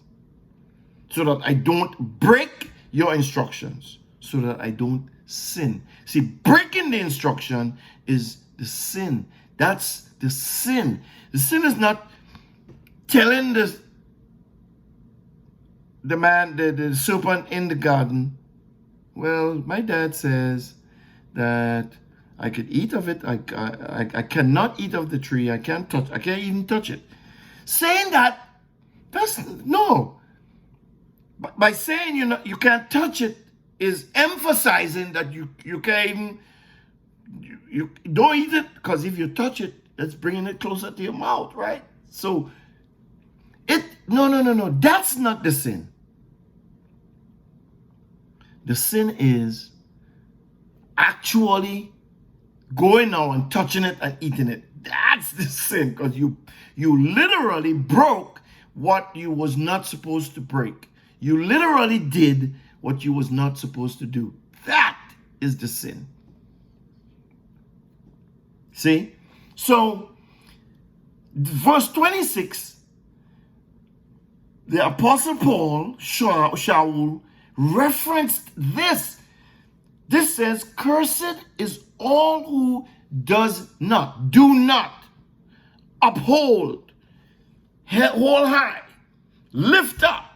So that I don't break your instructions. So that I don't sin. See, breaking the instruction is the sin. That's the sin. The sin is not telling the serpent in the garden, well, my dad says that I could eat of it. I cannot eat of the tree. I can't even touch it. Saying that, that's no. By saying you can't touch it is emphasizing that you can't even, you don't eat it, because if you touch it, that's bringing it closer to your mouth, right? So no, that's not the sin. The sin is actually going now and touching it and eating it. That's the sin, because you literally broke what you was not supposed to break. You literally did what you was not supposed to do. That is the sin. See? So, verse 26, the Apostle Paul, Shaul, referenced this. This says, cursed is all who do not uphold, hold high, lift up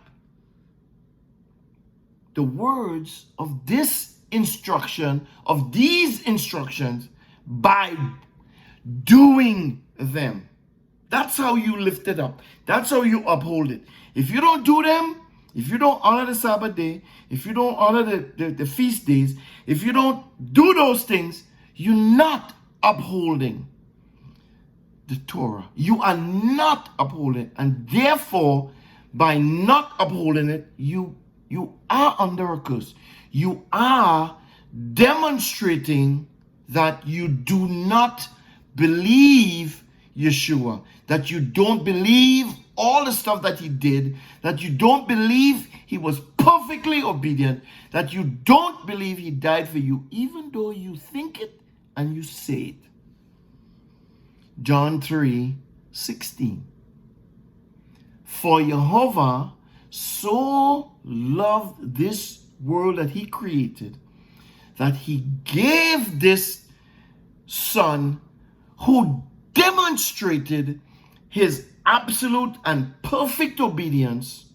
the words of this instruction, of these instructions, by doing them. That's how you lift it up. That's how you uphold it. If you don't do them, if you don't honor the Sabbath day, if you don't honor the feast days, if you don't do those things, you're not upholding the Torah. You are not upholding, and therefore, by not upholding it, you are under a curse. You are demonstrating that you do not believe Yeshua, that you don't believe all the stuff that he did, that you don't believe he was perfectly obedient, that you don't believe he died for you, even though you think it and you say it. John 3:16. For Jehovah so loved this world that he created, that he gave this son who demonstrated his absolute and perfect obedience,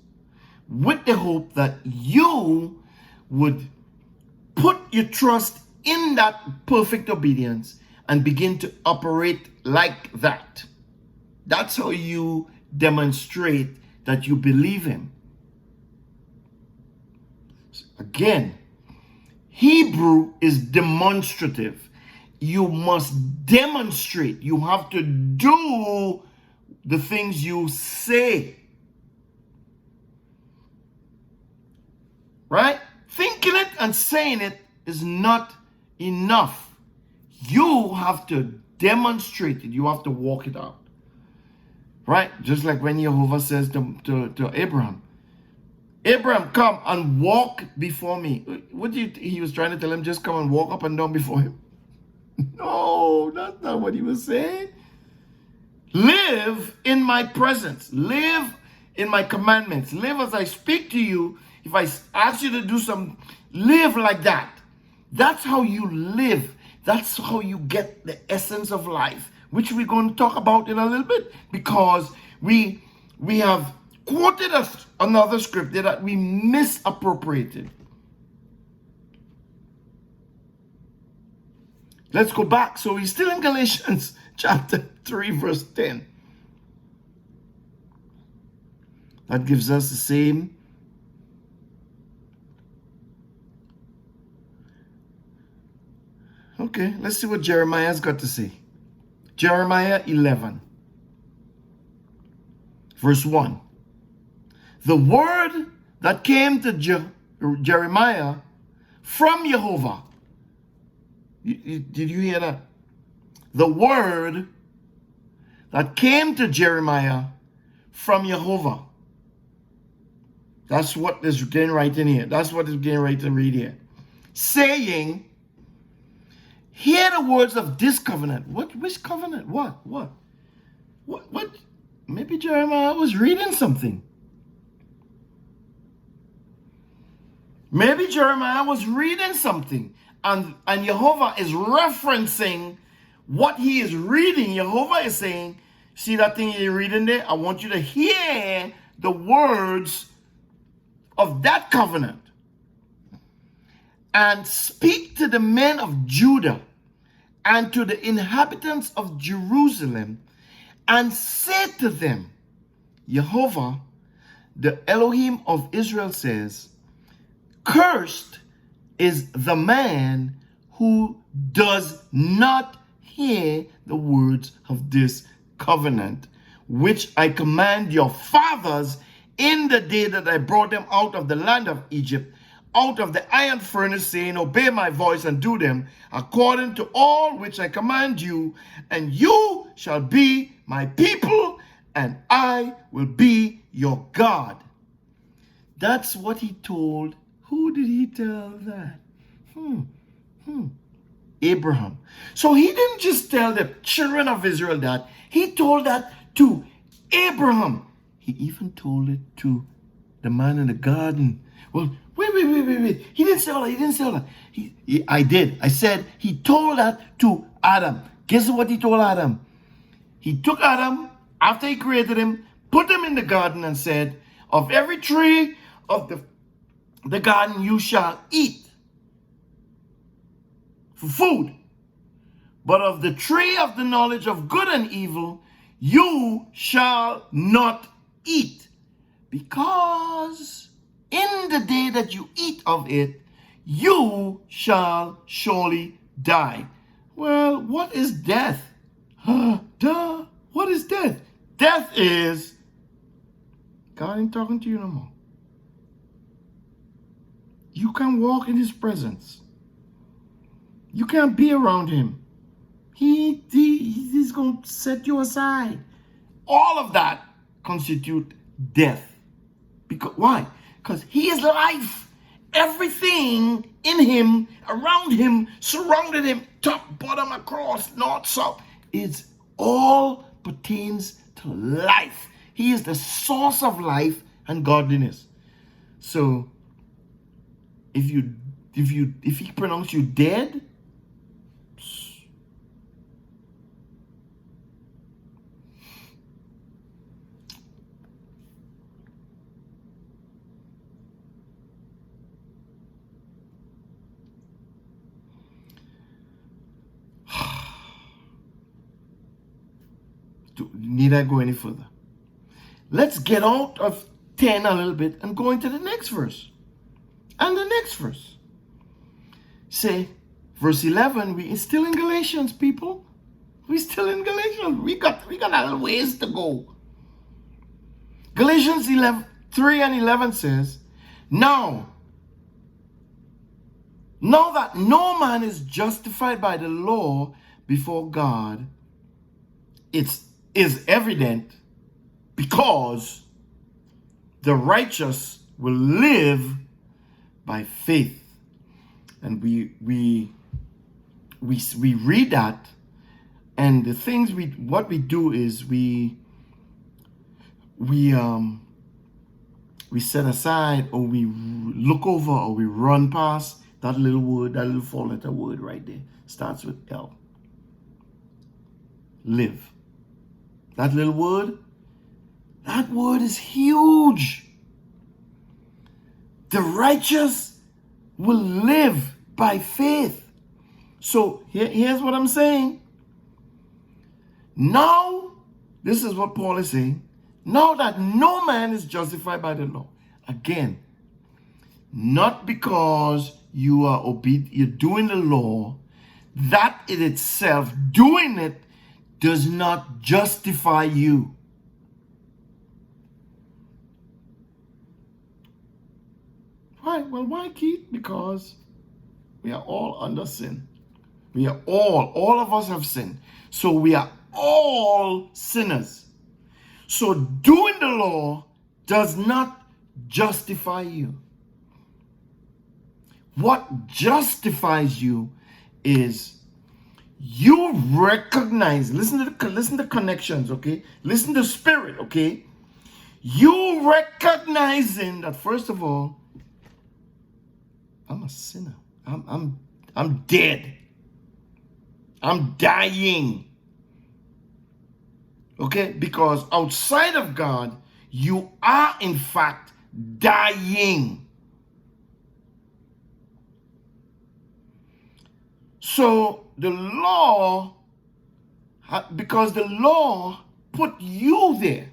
with the hope that you would put your trust in that perfect obedience and begin to operate like that. That's how you demonstrate that you believe him. Again, Hebrew is demonstrative. You must demonstrate. You have to do the things you say. Right? Thinking it and saying it is not enough. You have to demonstrate it. You have to walk it out. Right? Just like when Jehovah says to Abraham, Abraham, come and walk before me. He was trying to tell him, just come and walk up and down before him. No, that's not what he was saying. Live in my presence. Live in my commandments. Live as I speak to you. If I ask you to do something, live like that. That's how you live. That's how you get the essence of life, which we're going to talk about in a little bit, because we have quoted another scripture that we misappropriated. Let's go back. So we're still in Galatians chapter 3, verse 10. That gives us the same. Okay, let's see what Jeremiah's got to say. Jeremiah 11, verse 1. The word that came to Jeremiah from Jehovah. Did you hear that? The word that came to Jeremiah from Jehovah. That's what is getting right in here. That's what is getting right to read here. Saying, hear the words of this covenant. Which covenant? What? Maybe Jeremiah was reading something. Maybe Jeremiah was reading something. And Jehovah is referencing what he is reading. Jehovah is saying, see that thing you're reading there? I want you to hear the words of that covenant. And speak to the men of Judah and to the inhabitants of Jerusalem, and say to them, Jehovah, the Elohim of Israel says, cursed is the man who does not hear the words of this covenant, which I command your fathers in the day that I brought them out of the land of Egypt, out of the iron furnace, saying, obey my voice and do them according to all which I command you, and you shall be my people, and I will be your God. That's what he told. Who did he tell that? Abraham. So he didn't just tell the children of Israel that. He told that to Abraham. He even told it to the man in the garden. Well, wait. He didn't say all that. I did. I said he told that to Adam. Guess what he told Adam? He took Adam, after he created him, put him in the garden and said, of every tree of the garden you shall eat for food. But of the tree of the knowledge of good and evil, you shall not eat, because in the day that you eat of it, you shall surely die. Well, what is death? Duh. What is death? Death is God ain't talking to you no more. You can't walk in his presence. You can't be around him. He's going to set you aside. All of that constitute death. Because why? Because he is life. Everything in him, around him, surrounded him, top, bottom, across, north, south, is all pertains to life. He is the source of life and godliness. So if he pronounce you dead, need I go any further? Let's get out of 10 a little bit and go into the next verse. And the next verse. Say, verse 11, we still in Galatians, people. We still in Galatians. We got a little ways to go. Galatians 3 and 11 says, Now that no man is justified by the law before God, it is evident, because the righteous will live by faith. And we read that, and the things what we do is we set aside, or we look over, or we run past that little word, that little 4-letter word right there. Starts with L. Live. That little word, that word is huge. The righteous will live by faith. So here's what I'm saying. Now, this is what Paul is saying. Now that no man is justified by the law. Again, not because you are obedient, you're doing the law, that in itself, doing it, does not justify you. Why? Well, why, Keith? Because we are all under sin. We are all of us have sinned. So we are all sinners. So doing the law does not justify you. What justifies you is you recognize, listen to the connections, okay? Listen to spirit, okay? You recognizing that, first of all, I'm a sinner. I'm dead. I'm dying. Okay? Because outside of God, you are in fact dying. So the law, because the law put you there.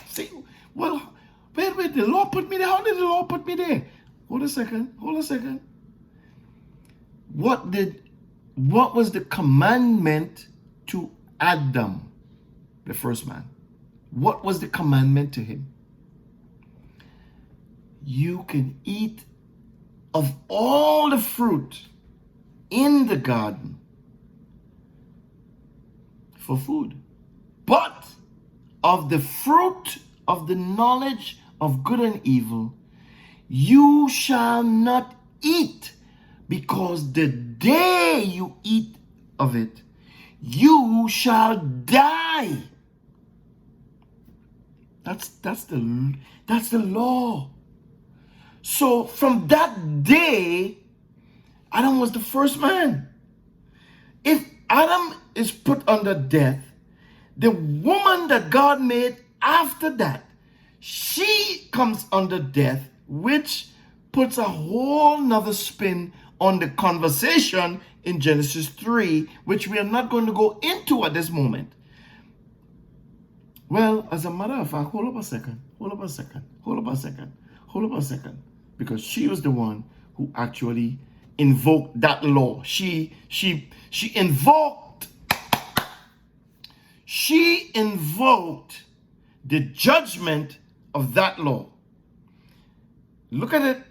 See, well, wait, the law put me there. How did the law put me there? Hold a second. What was the commandment to Adam, the first man? What was the commandment to him? You can eat of all the fruit in the garden for food, but of the fruit of the knowledge of good and evil you shall not eat, because the day you eat of it you shall die. That's the law. So from that day, Adam was the first man. If Adam is put under death, the woman that God made after that, she comes under death, which puts a whole nother spin on the conversation in Genesis 3, which we are not going to go into at this moment. Well, as a matter of fact, hold up a second. Hold up a second. Hold up a second. Because she was the one who actually invoked that law. She invoked the judgment of that law. Look at it.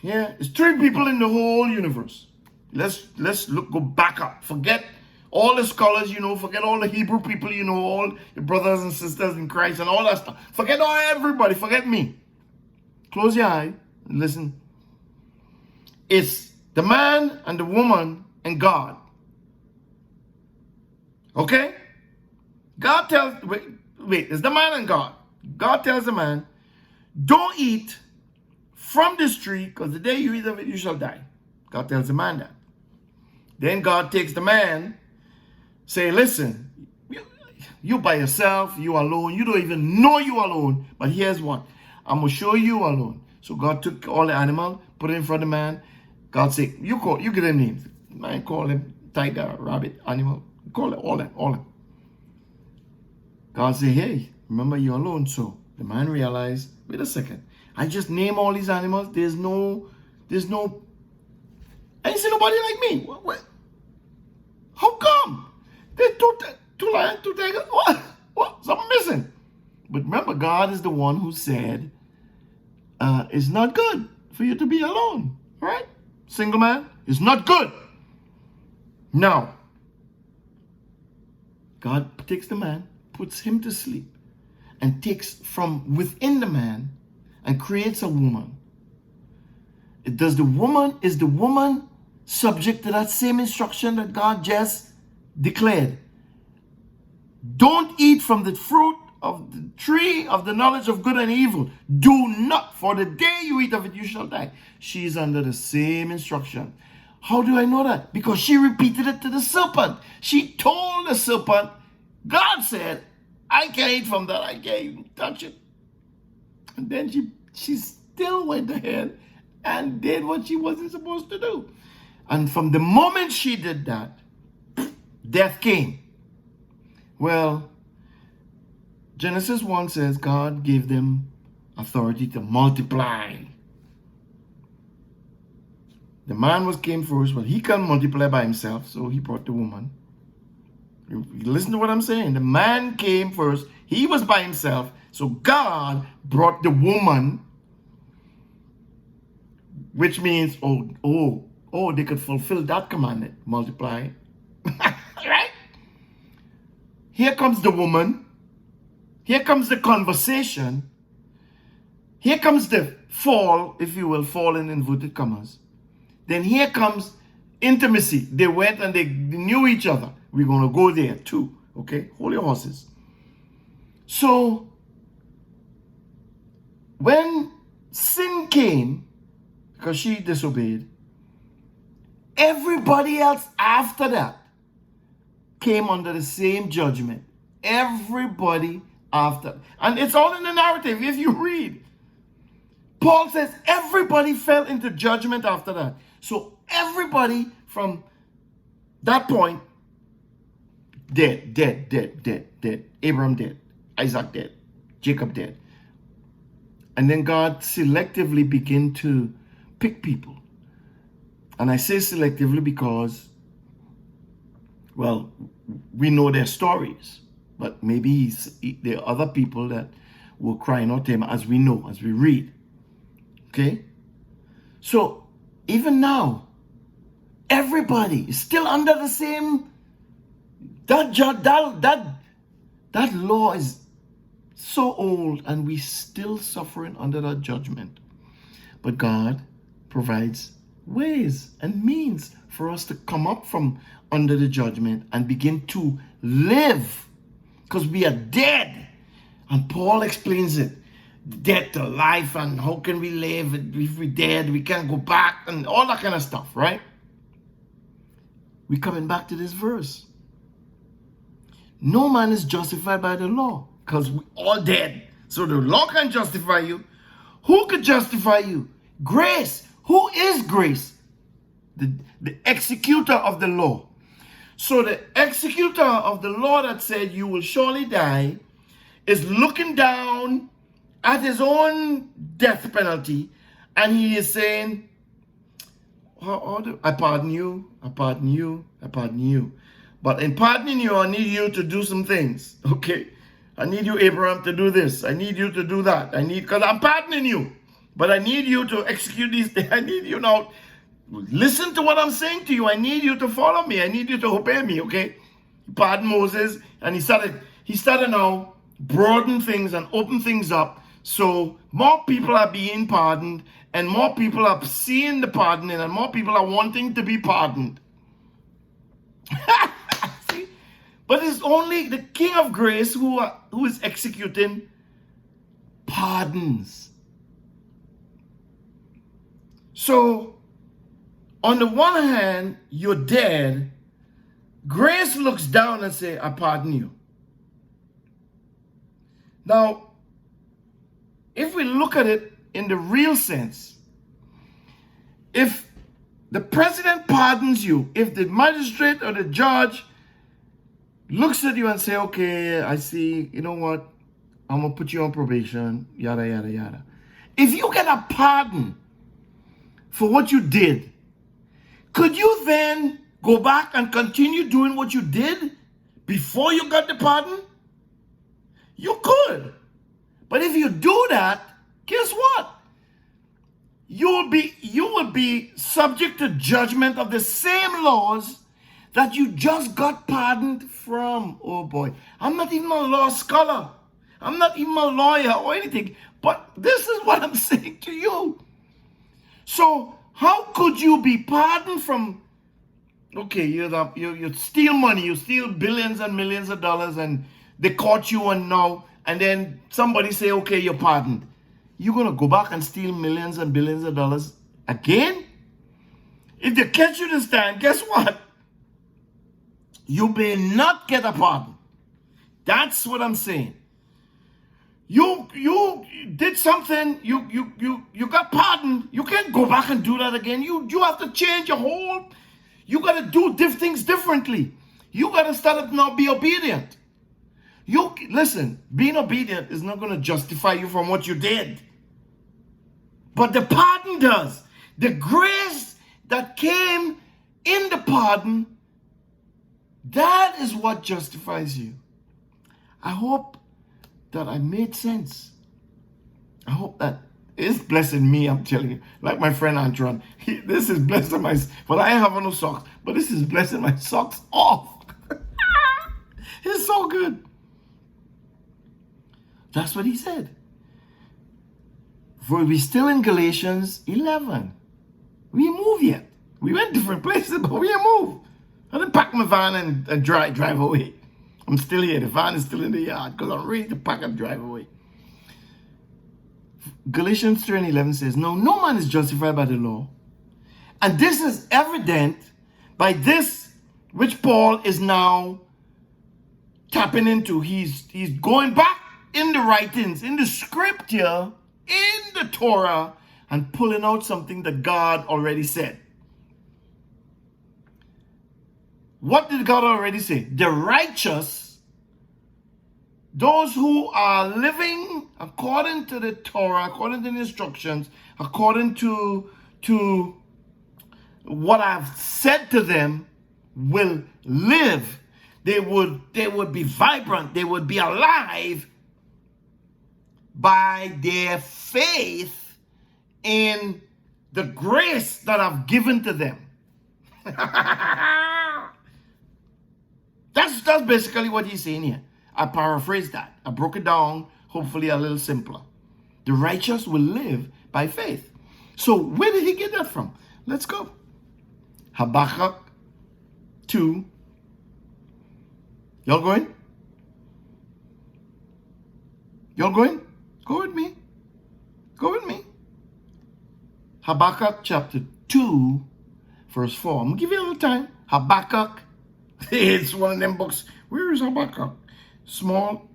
Yeah, it's 3 people in the whole universe. Let's go back up. Forget all the scholars, forget all the Hebrew people, all your brothers and sisters in Christ and all that stuff. Forget everybody, forget me. Close your eye and listen. It's the man and the woman and God. Okay? God tells, wait, it's the man and God. God tells the man, don't eat from this tree, because the day you eat of it, you shall die. God tells the man that. Then God takes the man, say, listen, you by yourself, you alone, you don't even know you alone, but here's what, I'm going to show you alone. So God took all the animal, put it in front of the man. God said, you give them names. Man, call him tiger, rabbit, animal, call it all them. God said, hey, remember you're alone. So the man realized, wait a second, I just name all these animals. There's no, I ain't see nobody like me. What? How come? There's two lions, 2 tigers. What? Something missing. But remember, God is the one who said, it's not good for you to be alone. Right? Single man, it's not good. Now, God takes the man, puts him to sleep, and takes from within the man and creates a woman. Is the woman subject to that same instruction that God just declared? Don't eat from the fruit of the tree of the knowledge of good and evil. Do not, for the day you eat of it, you shall die. She is under the same instruction. How do I know that? Because she repeated it to the serpent. She told the serpent, God said, I can't eat from that. I can't even touch it. And then she still went ahead and did what she wasn't supposed to do. And from the moment she did that, death came. Well, Genesis 1 says God gave them authority to multiply. The man came first, but he can't multiply by himself, so he brought the woman. Listen to what I'm saying. The man came first. He was by himself. So God brought the woman, which means, they could fulfill that commandment, multiply. Right? Here comes the woman. Here comes the conversation. Here comes the fall, if you will, fall in inverted commas. Then here comes intimacy. They went and they knew each other. We're going to go there too. Okay? Hold your horses. So, when sin came, because she disobeyed, everybody else after that came under the same judgment. Everybody after. And it's all in the narrative. If you read, Paul says everybody fell into judgment after that. So everybody from that point, dead. Abraham dead. Isaac dead. Jacob dead. And then God selectively began to pick people. And I say selectively because, well, we know their stories. But maybe there are other people that were crying out to him, as we know, as we read. Okay? So, even now, everybody is still under the same, that law is so old and we still suffering under that judgment. But God provides ways and means for us to come up from under the judgment and begin to live, because we are dead. And Paul explains it. Dead to life, and how can we live if we're dead? We can't go back, and all that kind of stuff, right? We're coming back to this verse. No man is justified by the law, because we're all dead. So the law can't justify you. Who could justify you? Grace. Who is grace? The executor of the law. So the executor of the law that said you will surely die is looking down at his own death penalty, and he is saying, I pardon you, I pardon you, I pardon you. But in pardoning you, I need you to do some things, okay? I need you, Abraham, to do this. I need you to do that. Because I'm pardoning you. But I need you to execute these things. I need you now, listen to what I'm saying to you. I need you to follow me. I need you to obey me, okay? He pardoned Moses, and he started now broaden things and open things up. So more people are being pardoned, and more people are seeing the pardoning, and more people are wanting to be pardoned. See? But it's only the King of Grace who is executing pardons. So, on the one hand, you're dead. Grace looks down and says, I pardon you. Now, if we look at it in the real sense, if the president pardons you, if the magistrate or the judge looks at you and say, okay, I see, you know what, I'm going to put you on probation, yada, yada, yada. If you get a pardon for what you did, could you then go back and continue doing what you did before you got the pardon? You could. But if you do that, guess what? You will be subject to judgment of the same laws that you just got pardoned from. Oh boy. I'm not even a law scholar. I'm not even a lawyer or anything. But this is what I'm saying to you. So how could you be pardoned from, okay, you steal money, you steal billions and millions of dollars, and they caught you and then somebody say, okay, you're pardoned. You're going to go back and steal millions and billions of dollars again? If they catch you this time, guess what? You may not get a pardon. That's what I'm saying. You did something, you got pardoned. You can't go back and do that again. You have to change your whole, you got to do things differently. You got to start to now be obedient. Listen, being obedient is not going to justify you from what you did. But the pardon does. The grace that came in the pardon, that is what justifies you. I hope that I made sense. I hope that it's blessing me, I'm telling you. Like my friend Antron, this is blessing my, well, I have no socks, but this is blessing my socks off. It's so good. That's what he said. For we're still in Galatians 11. We ain't moved yet. We went different places, but we ain't moved. I didn't pack my van and drive away. I'm still here. The van is still in the yard because I'm ready to pack and drive away. Galatians 3:11 says, no man is justified by the law. And this is evident by this which Paul is now tapping into. He's going back in the writings, in the scripture, in the Torah, and pulling out something that God already said. What did God already say? The righteous, those who are living according to the Torah, according to the instructions, according to what I've said to them, will live. They would be vibrant. They would be alive by their faith in the grace that I've given to them. That's basically what he's saying here. I paraphrased that. I broke it down, hopefully a little simpler. The righteous will live by faith. So where did he get that from? Let's go. Habakkuk 2. Y'all going? Y'all going? Go with me. Go with me. Habakkuk chapter 2, verse 4. I'm going to give you a little time. Habakkuk. It's one of them books. Where is Habakkuk? Small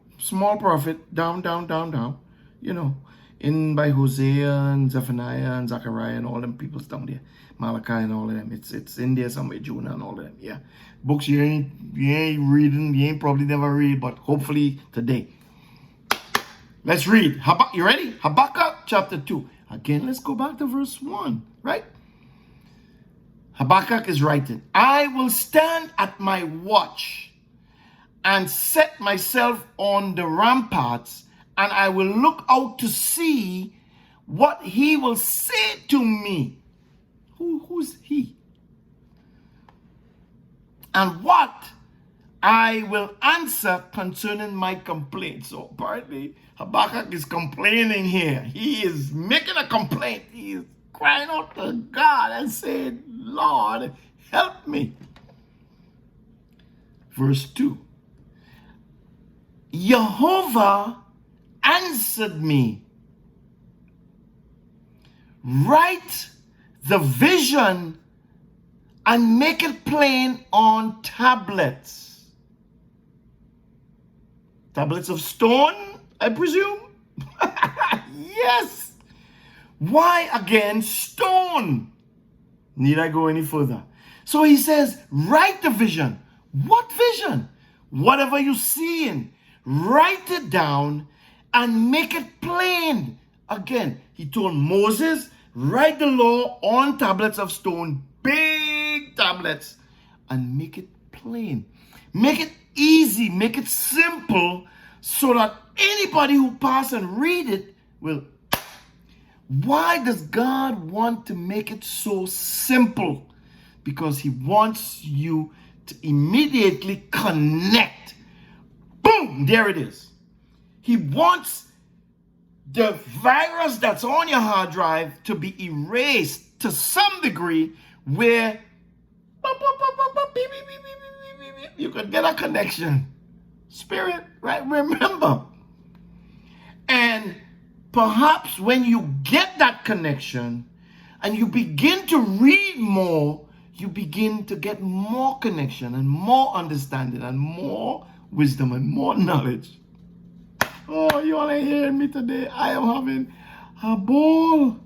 prophet. Down. You know, in by Hosea and Zephaniah and Zechariah and all them people down there. Malachi and all of them. It's in there somewhere. Jonah and all of them. Yeah. Books you ain't reading. You ain't probably never read, but hopefully today. Let's read. You ready? Habakkuk chapter 2. Again, let's go back to verse 1, right? Habakkuk is writing, I will stand at my watch and set myself on the ramparts, and I will look out to see what he will say to me. Who's he? And what I will answer concerning my complaint. So apparently Habakkuk is complaining here. He is making a complaint. He is crying out to God and saying, Lord, help me. Verse 2. Jehovah answered me, write the vision and make it plain on tablets. Tablets of stone, I presume? Yes. Why again stone? Need I go any further? So he says, write the vision. What vision? Whatever you're seeing, write it down and make it plain. Again, he told Moses, write the law on tablets of stone, big tablets, and make it plain. Make it easy, make it simple, so that anybody who pass and read it will. Why does God want to make it so simple? Because he wants you to immediately connect. Boom, there it is. He wants the virus that's on your hard drive to be erased to some degree, where you could get a connection. Spirit, right? Remember. And perhaps when you get that connection and you begin to read more, you begin to get more connection and more understanding and more wisdom and more knowledge. Oh, you all ain't hearing me today. I am having a ball.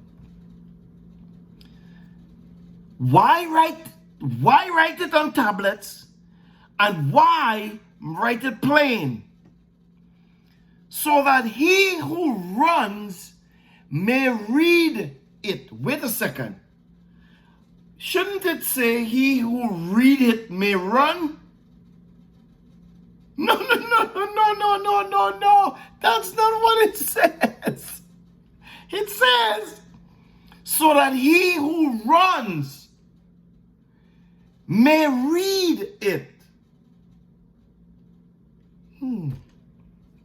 Why write it on tablets? And why write it plain? So that he who runs may read it. Wait a second. Shouldn't it say he who read it may run? No. That's not what it says. It says, so that he who runs may read it.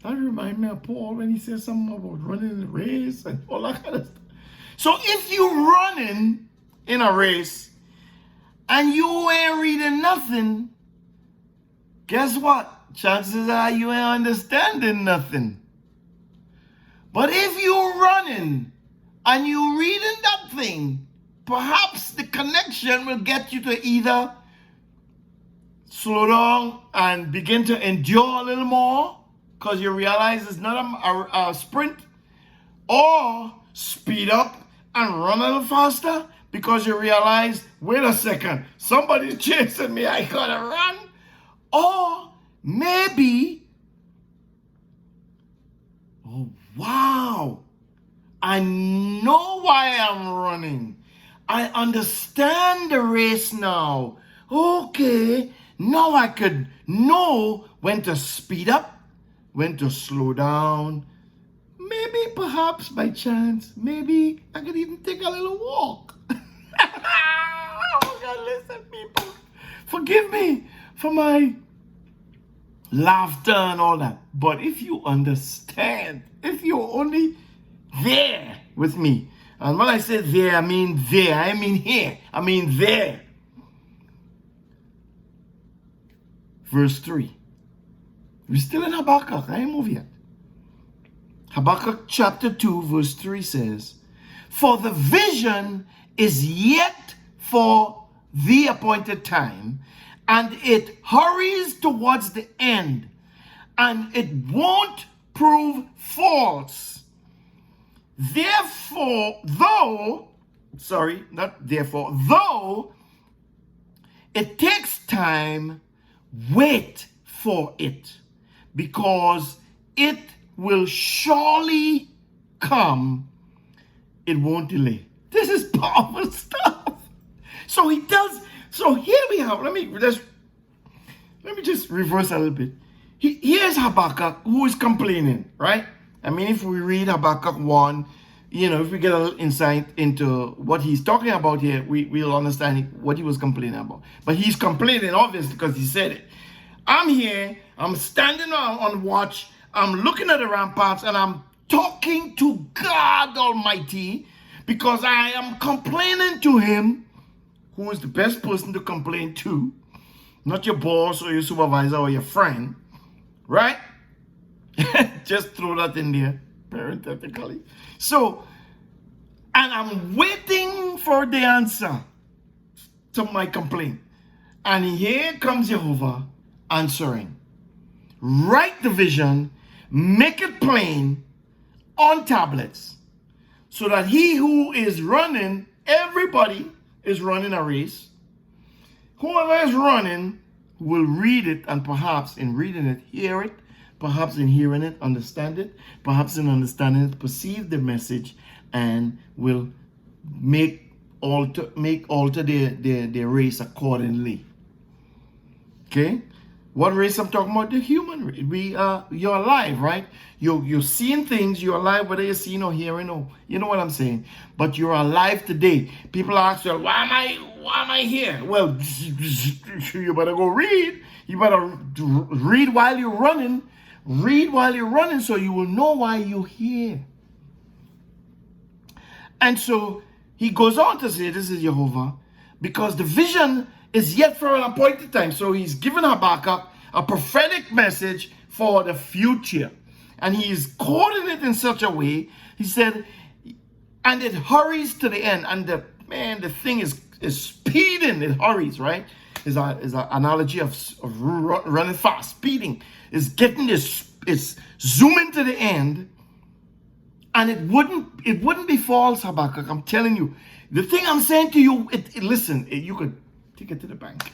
That reminds me of Paul when he says something about running the race and all that kind of stuff. So if you're running in a race and you ain't reading nothing, guess what? Chances are you ain't understanding nothing. But if you're running and you're reading that thing, perhaps the connection will get you to either slow down and begin to endure a little more, because you realize it's not a sprint, or speed up and run a little faster because you realize, wait a second, somebody's chasing me, I gotta run. Or maybe, oh wow, I know why I'm running. I understand the race now. Okay, now I could know when to speed up, when to slow down. Maybe, perhaps, by chance, maybe I could even take a little walk. Oh God, listen, people. Forgive me for my laughter and all that. But if you understand, if you're only there with me, and when I say there, I mean there. I mean here. I mean there. Verse 3. We're still in Habakkuk. I ain't moved yet. Habakkuk chapter 2 verse 3 says, for the vision is yet for the appointed time, and it hurries towards the end, and it won't prove false. Though it takes time, wait for it, because it will surely come. It won't delay. This is powerful stuff. So he tells, so here we have, let me just reverse a little bit. Here's Habakkuk who is complaining, right? I mean, if we read Habakkuk 1, if we get a little insight into what he's talking about here, we'll understand what he was complaining about. But he's complaining, obviously, because he said it. I'm here, I'm standing on watch, I'm looking at the ramparts, and I'm talking to God Almighty because I am complaining to him, who is the best person to complain to, not your boss or your supervisor or your friend, right? Just throw that in there, parenthetically. So, and I'm waiting for the answer to my complaint. And here comes Jehovah answering. Write the vision, make it plain on tablets, so that he who is running, everybody is running a race, whoever is running will read it, and perhaps in reading it, hear it, perhaps in hearing it, understand it, perhaps in understanding it, perceive the message, and will alter their race accordingly. Okay? What race I'm talking about? The human race. You're alive, right? You're seeing things, you're alive, whether you're seeing or hearing, or you know what I'm saying. But you're alive today. People ask you, why am I here? Well, you better go read. You better read while you're running. Read while you're running so you will know why you're here. And so he goes on to say, this is Jehovah, because the vision is yet for an appointed time. So he's given Habakkuk a prophetic message for the future. And he's quoting it in such a way, he said, and it hurries to the end. And the thing is speeding, it hurries, right? Is an analogy of running fast, speeding. Is getting this, it's zooming to the end. And it wouldn't be false, Habakkuk. I'm telling you. The thing I'm saying to you, listen, you could take it to the bank.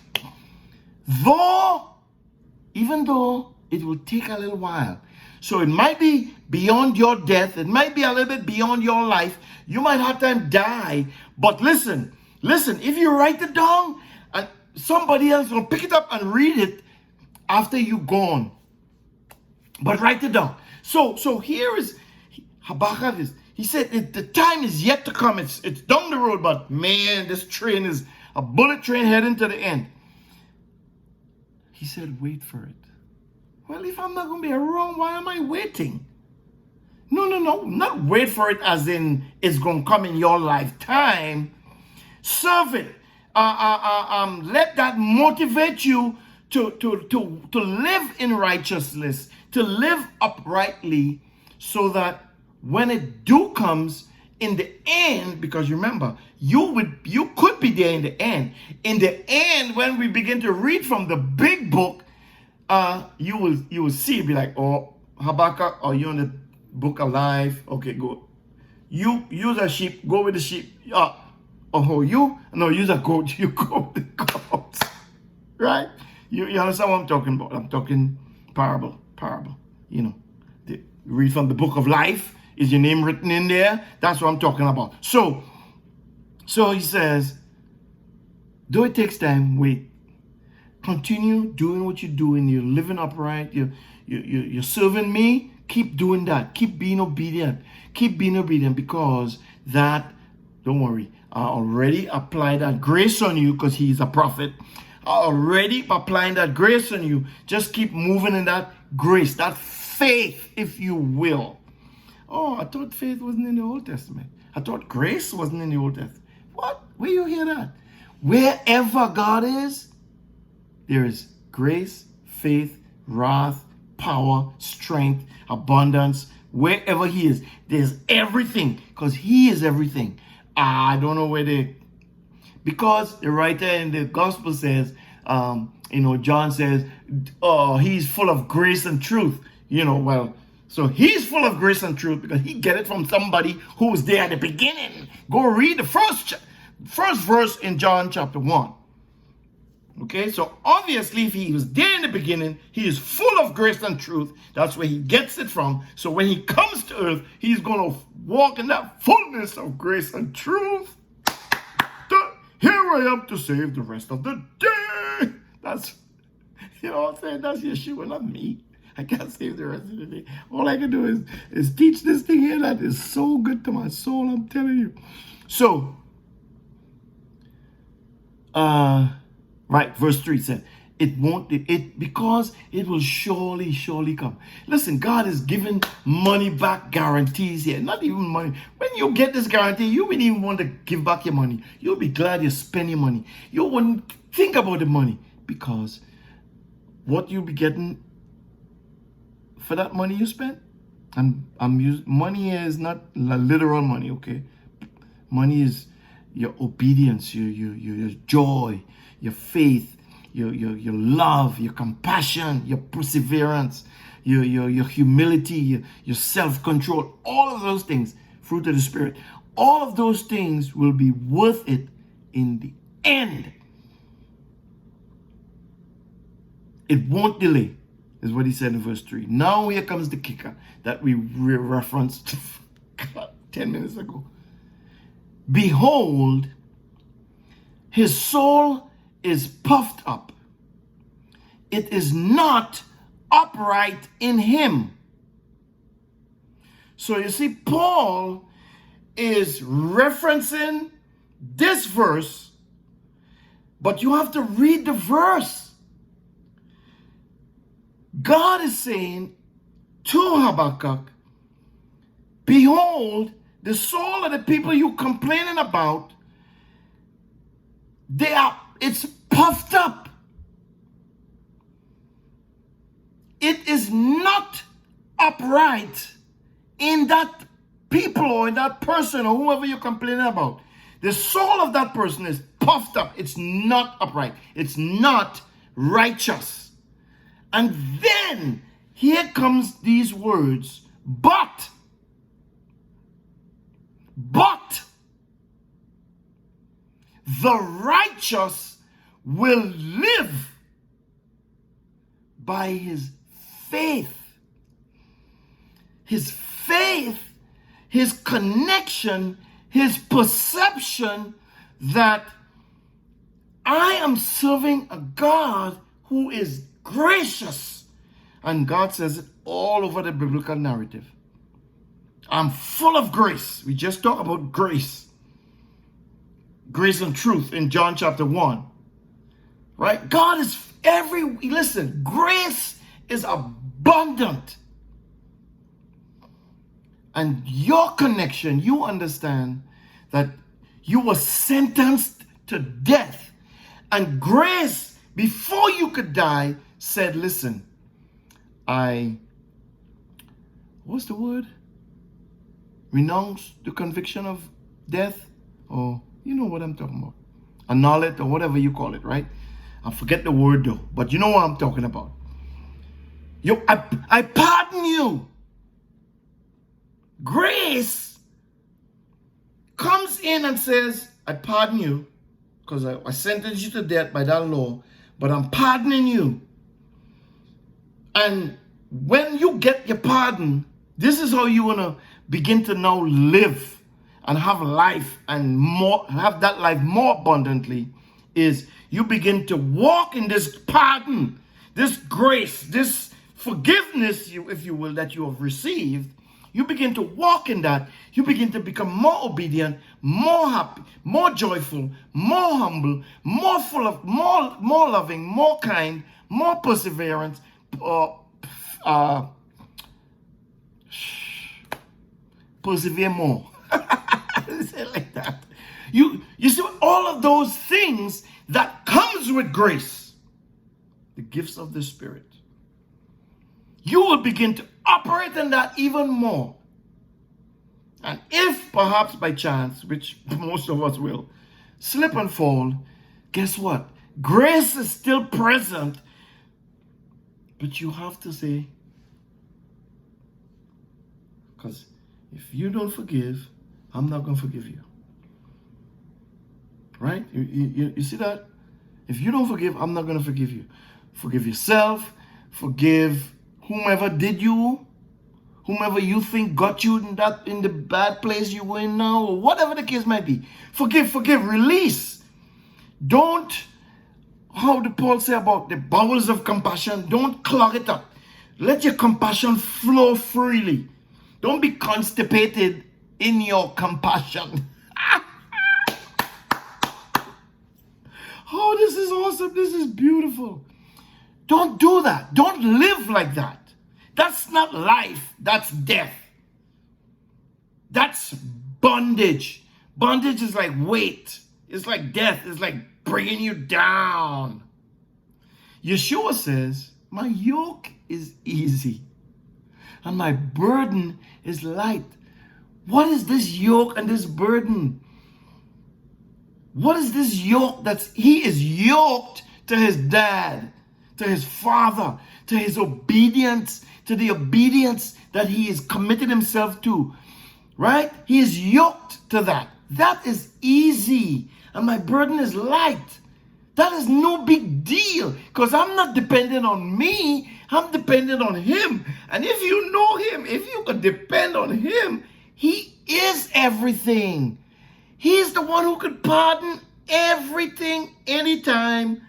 Even though it will take a little while. So it might be beyond your death. It might be a little bit beyond your life. You might have time die. But listen, if you write it down, and somebody else will pick it up and read it after you're gone. But write it down. So here is Habakkuk. He said the time is yet to come. It's down the road, but man, this train is a bullet train heading to the end. He said, wait for it. Well, if I'm not going to be around, why am I waiting? No, not wait for it as in it's going to come in your lifetime. Serve it. Let that motivate you to live in righteousness, to live uprightly, so that when it comes in the end, because remember, you could be there in the end. In the end, when we begin to read from the big book, you will see, be like, oh, Habakkuk, are you in the book of life? Okay, go. Use a sheep, go with the sheep. Use a goat, you go with the goats. Right? You understand what I'm talking about? I'm talking parable. Read from the book of life. Is your name written in there? That's what I'm talking about. So he says, though it takes time, wait. Continue doing what you're doing. You're living upright. You're serving me. Keep doing that. Keep being obedient. Keep being obedient, because that, don't worry, I already applied that grace on you, because he's a prophet. I already applying that grace on you. Just keep moving in that grace, that faith, if you will. Oh, I thought faith wasn't in the Old Testament. I thought grace wasn't in the Old Testament. What? Where you hear that? Wherever God is, there is grace, faith, wrath, power, strength, abundance. Wherever he is, there's everything, because he is everything. I don't know where because the writer in the gospel says, John says, oh, he's full of grace and truth. So he's full of grace and truth because he get it from somebody who was there at the beginning. Go read the first verse in John chapter 1. Okay, so obviously if he was there in the beginning, he is full of grace and truth. That's where he gets it from. So when he comes to earth, he's going to walk in that fullness of grace and truth. Here I am to save the rest of the day. That's, you know what I'm saying? That's Yeshua, not me. I can't save the rest of the day. All I can do is teach this thing here that is so good to my soul, I'm telling you. So, right, verse 3 said, because it will surely come. Listen, God is giving money back guarantees here. Not even money. When you get this guarantee, you wouldn't even want to give back your money. You'll be glad you spend your money. You wouldn't think about the money, because what you'll be getting for that money you spent, and money is not literal money, okay? Money is your obedience, your joy, your faith, your love, your compassion, your perseverance, your humility, your self-control, all of those things, fruit of the Spirit. All of those things will be worth it in the end. It won't delay, is what he said in verse 3. Now here comes the kicker that we referenced 10 minutes ago. Behold, his soul is puffed up. It is not upright in him. So you see, Paul is referencing this verse, but you have to read the verse. God is saying to Habakkuk, behold, the soul of the people you complaining about, it's puffed up. It is not upright in that people or in that person or whoever you're complaining about. The soul of that person is puffed up. It's not upright. It's not righteous. And then here comes these words, but the righteous will live by his faith. His faith, his connection, his perception that I am serving a God who is gracious. And God says it all over the biblical narrative. I'm full of grace. We just talked about grace. Grace and truth in John chapter 1. Right? God is listen, grace is abundant. And your connection, you understand that you were sentenced to death. And grace, before you could die, said, listen, what's the word? Renounce the conviction of death, or you know what I'm talking about. Annul it, or whatever you call it, right? I forget the word though, but you know what I'm talking about. I pardon you. Grace comes in and says, I pardon you, because I sentenced you to death by that law, but I'm pardoning you. And when you get your pardon, this is how you want to begin to now live and have life, and have that life more abundantly, is you begin to walk in this pardon, this grace, this forgiveness, if you will, that you have received. You begin to walk in that. You begin to become more obedient, more happy, more joyful, more humble, more full of, more loving, more kind, more perseverance, persevere more. Say it like that. You see all of those things that comes with grace, the gifts of the Spirit. You will begin to operate in that even more. And if perhaps by chance, which most of us will, slip and fall, guess what? Grace is still present, but you have to say, because if you don't forgive, I'm not going to forgive you. Right? You see that? If you don't forgive, I'm not going to forgive you. Forgive yourself. Forgive whomever did you. Whomever you think got you in the bad place you were in now, or whatever the case might be. Forgive, release. Don't, how did Paul say about the bowels of compassion? Don't clog it up. Let your compassion flow freely. Don't be constipated in your compassion. Oh, this is awesome. This is beautiful. Don't do that. Don't live like that. That's not life. That's death. That's bondage. Bondage is like weight. It's like death. It's like bringing you down. Yeshua says, my yoke is easy and my burden is light. What is this yoke and this burden? What is this yoke he is yoked to his dad, to his father, to his obedience, to the obedience that he is committed himself to, right? He is yoked to that. That is easy. And my burden is light. That is no big deal because I'm not dependent on me. I'm dependent on him. And if you know him, if you can depend on him, he is everything. He's the one who could pardon everything, anytime,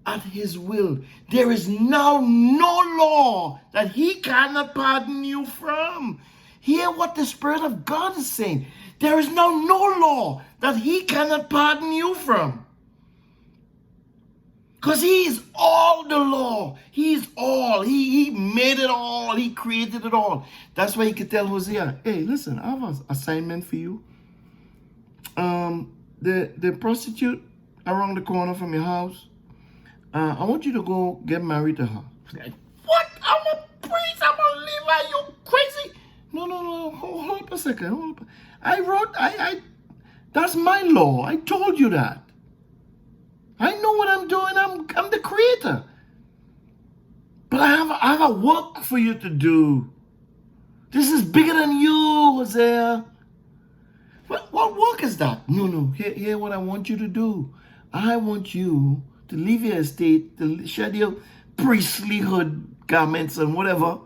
at his will. There is now no law that he cannot pardon you from. Hear what the Spirit of God is saying. There is now no law that he cannot pardon you from. Because he is all the law. He is all. He made it all. He created it all. That's why he could tell Hosea, hey, listen, I have an assignment for you. The prostitute around the corner from your house, I want you to go get married to her. Like, what? I'm a priest. I'm a Levi. You crazy? No. Hold up a second. That's my law. I told you that. I know what I'm doing. I'm the creator. But I have a work for you to do. This is bigger than you, Hosea. What work is that? No. Hear what I want you to do. I want you to leave your estate, to shed your priestlyhood garments and whatever.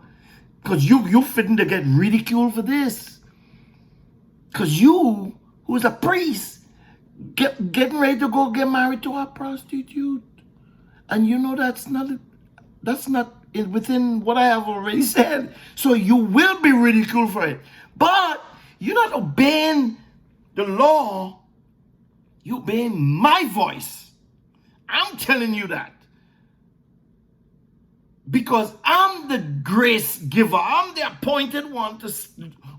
Because you're fitting to get ridiculed for this. Because you, who's a priest, getting ready to go get married to a prostitute. And you know that's not within what I have already said. So you will be ridiculed for it. But you're not obeying the law. You're obeying my voice. I'm telling you that. Because I'm the grace giver. I'm the appointed one to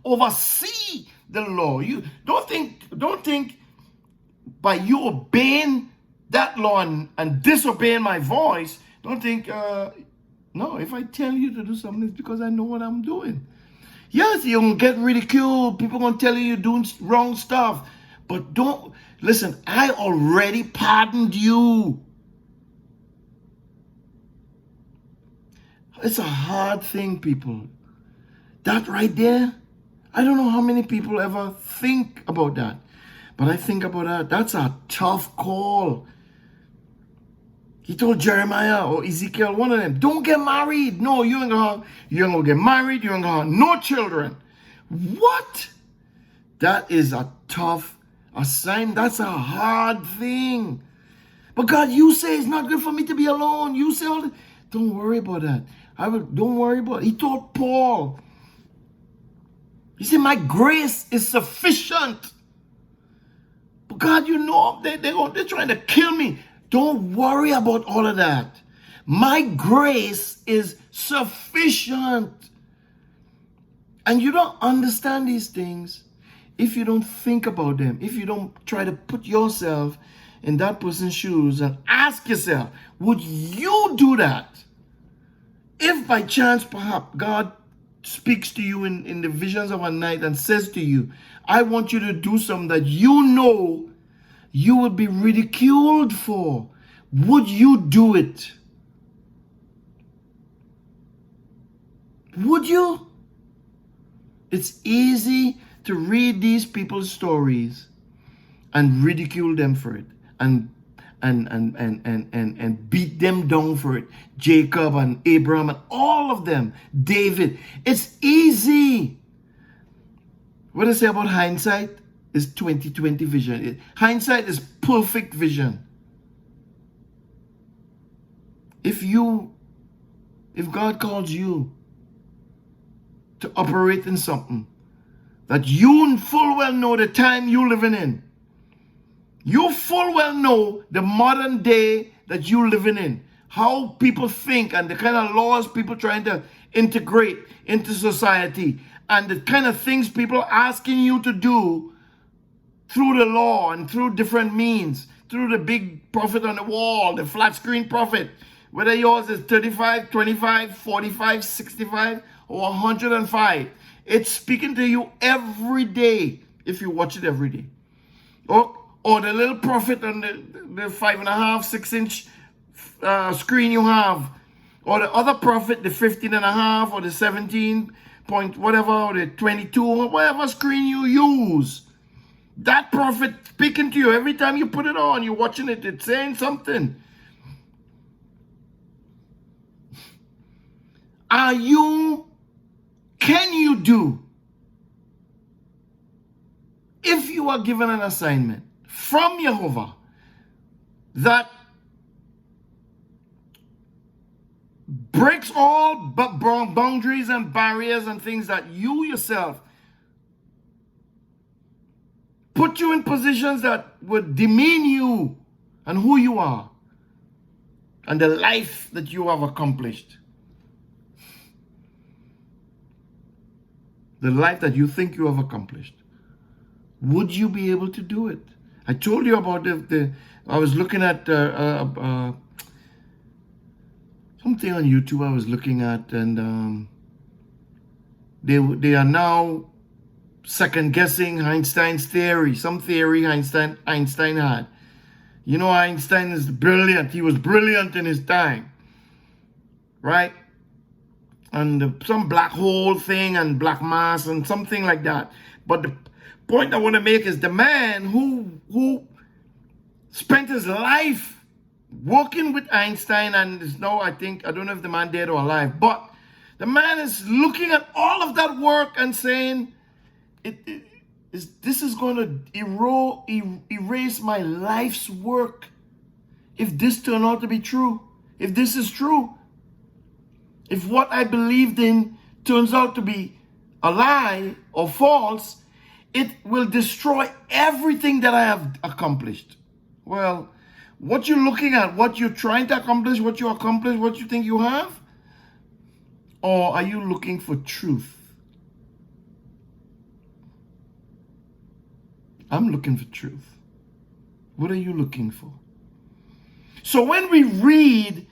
oversee the law. You don't think by you obeying that law and disobeying my voice, don't think, no, if I tell you to do something, it's because I know what I'm doing. Yes, you're going to get ridiculed. People going to tell you you're doing wrong stuff. But listen, I already pardoned you. It's a hard thing, people. That right there, I don't know how many people ever think about that. But I think about that. That's a tough call. He told Jeremiah or Ezekiel, one of them, don't get married. No, you ain't gonna get married. You ain't gonna have no children. What? That is a tough assignment. That's a hard thing. But God, you say it's not good for me to be alone. You say all this. Don't worry about that. Don't worry about it. He told Paul. He said, my grace is sufficient. But God, you know, they're trying to kill me. Don't worry about all of that. My grace is sufficient. And you don't understand these things if you don't think about them, if you don't try to put yourself in that person's shoes and ask yourself, would you do that? If by chance, perhaps, God speaks to you in the visions of a night and says to you, I want you to do something that you know you would be ridiculed for. Would you do it? Would you? It's easy to read these people's stories and ridicule them for it and and beat them down for it. Jacob and Abraham and all of them. David. It's easy. What I say about hindsight is 20/20 vision. Hindsight is perfect vision. If God calls you to operate in something that you full well know the time you living in, you full well know the modern day that you living in, how people think and the kind of laws people trying to integrate into society and the kind of things people asking you to do through the law and through different means, through the big prophet on the wall, the flat screen prophet, whether yours is 35, 25, 45, 65, or 105. It's speaking to you every day if you watch it every day. Or the little prophet on the 5.5, 6-inch screen you have. Or the other prophet, the 15.5 or the 17 point whatever, or the 22, or whatever screen you use. That prophet speaking to you every time you put it on, you're watching it, it's saying something. Can you do, if you are given an assignment from Jehovah that breaks all boundaries and barriers and things that you yourself put you in positions that would demean you and who you are and the life that you have accomplished, the life that you think you have accomplished, would you be able to do it? I told you about I was looking at something on YouTube I was looking at, and they are now second guessing Einstein's theory, some theory Einstein had. You know, Einstein is brilliant. He was brilliant in his time, right? And some black hole thing and black mass and something like that. But the point I want to make is the man who spent his life working with Einstein and is now, I don't know if the man dead or alive, but the man is looking at all of that work and saying, this is going to erase my life's work if this turned out to be true. If this is true. If what I believed in turns out to be a lie or false, it will destroy everything that I have accomplished. Well, what you're looking at, what you're trying to accomplish, what you accomplish, what you think you have? Or are you looking for truth? I'm looking for truth. What are you looking for? So when we read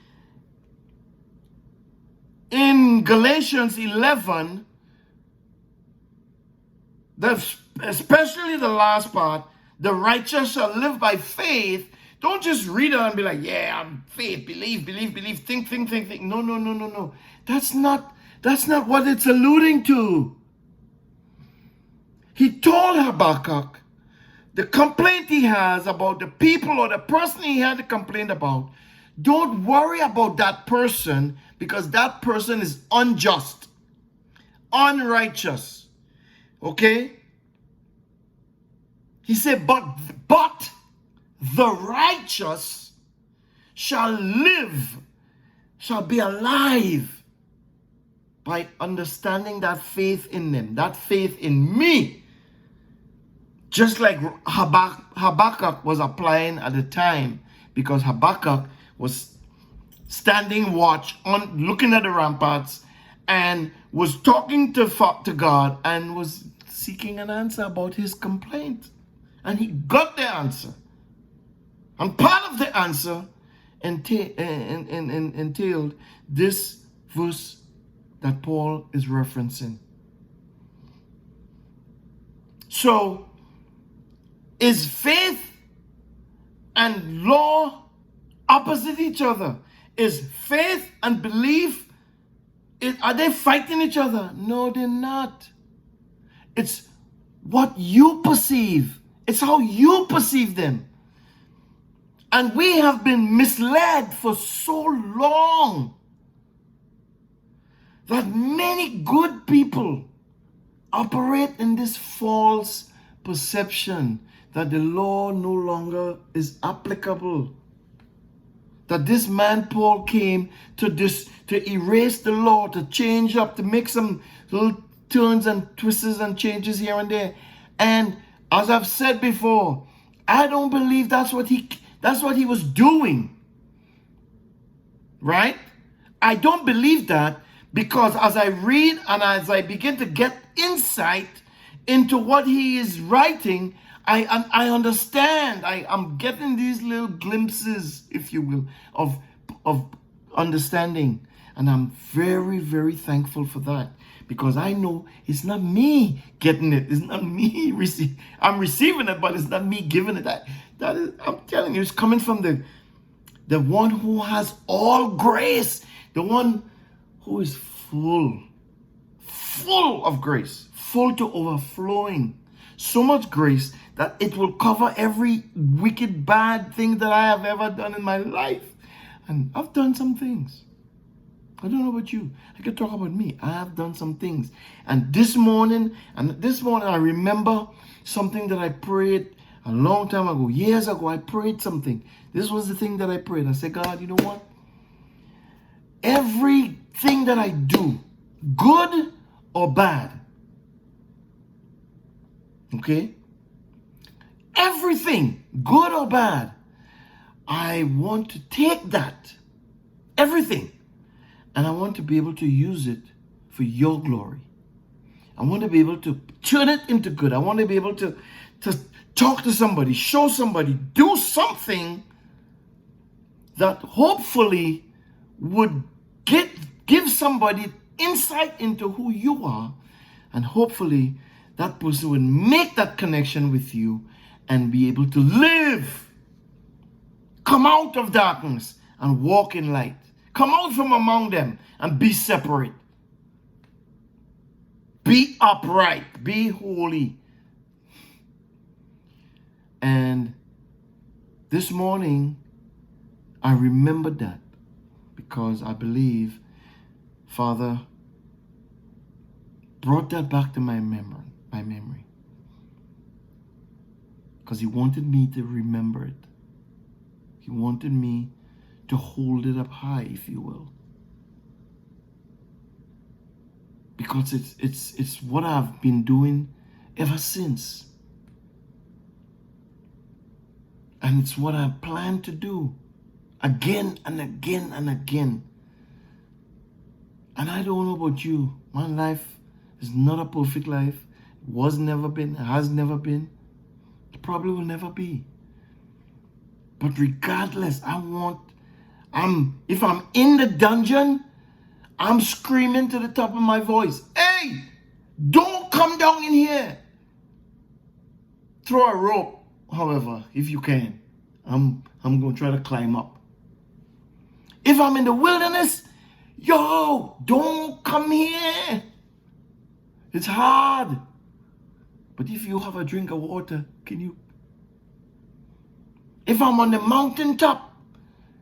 in Galatians 11, especially the last part, the righteous shall live by faith. Don't just read it and be like, yeah, I'm faith, believe, think. No. That's not what it's alluding to. He told Habakkuk the complaint he has about the people or the person he had to complain about. Don't worry about that person, because that person is unjust, unrighteous. Okay? He said, but the righteous shall live, shall be alive by understanding that faith in them, that faith in me. Just like Habakkuk was applying at the time, because Habakkuk was standing watch on looking at the ramparts and was talking to God and was seeking an answer about his complaint. And he got the answer. And part of the answer entailed this verse that Paul is referencing. So, is faith and law opposite each other? Is faith and belief, are they fighting each other? No, they're not. It's what you perceive. It's how you perceive them. And we have been misled for so long that many good people operate in this false perception that the law no longer is applicable. That this man Paul came to erase the law, to change up, to make some little turns and twists and changes here and there. And as I've said before, I don't believe that's what he was doing. Right? I don't believe that, because as I read and as I begin to get insight into what he is writing, I understand. I'm getting these little glimpses, if you will, of understanding. And I'm very, very thankful for that, because I know it's not me getting it. It's not me I'm receiving it, but it's not me giving it. That is, I'm telling you, it's coming from the one who has all grace, the one who is full of grace, full to overflowing. So much grace that it will cover every wicked, bad thing that I have ever done in my life. And I've done some things. I don't know about you. I can talk about me. I have done some things. And this morning I remember something that I prayed a long time ago, years ago. I prayed something. This was the thing that I prayed. I said, God, you know what? Everything that I do, good or bad, okay? Everything, good or bad, I want to take that, everything, and I want to be able to use it for your glory. I want to be able to turn it into good. I want to be able to talk to somebody, show somebody, do something that hopefully would give somebody insight into who you are, and hopefully that person would make that connection with you and be able to live, come out of darkness and walk in light, come out from among them and be separate, be upright, be holy. And this morning I remembered that, because I believe Father brought that back to my memory. Because he wanted me to remember it. He wanted me to hold it up high, if you will. Because it's what I've been doing ever since. And it's what I plan to do again and again and again. And I don't know about you. My life is not a perfect life. It was never been. It has never been. It probably will never be. But regardless, if I'm in the dungeon, I'm screaming to the top of my voice, hey, don't come down in here. Throw a rope, however, if you can. I'm going to try to climb up. If I'm in the wilderness, yo, don't come here. It's hard. But if you have a drink of water, can you? If I'm on the mountaintop,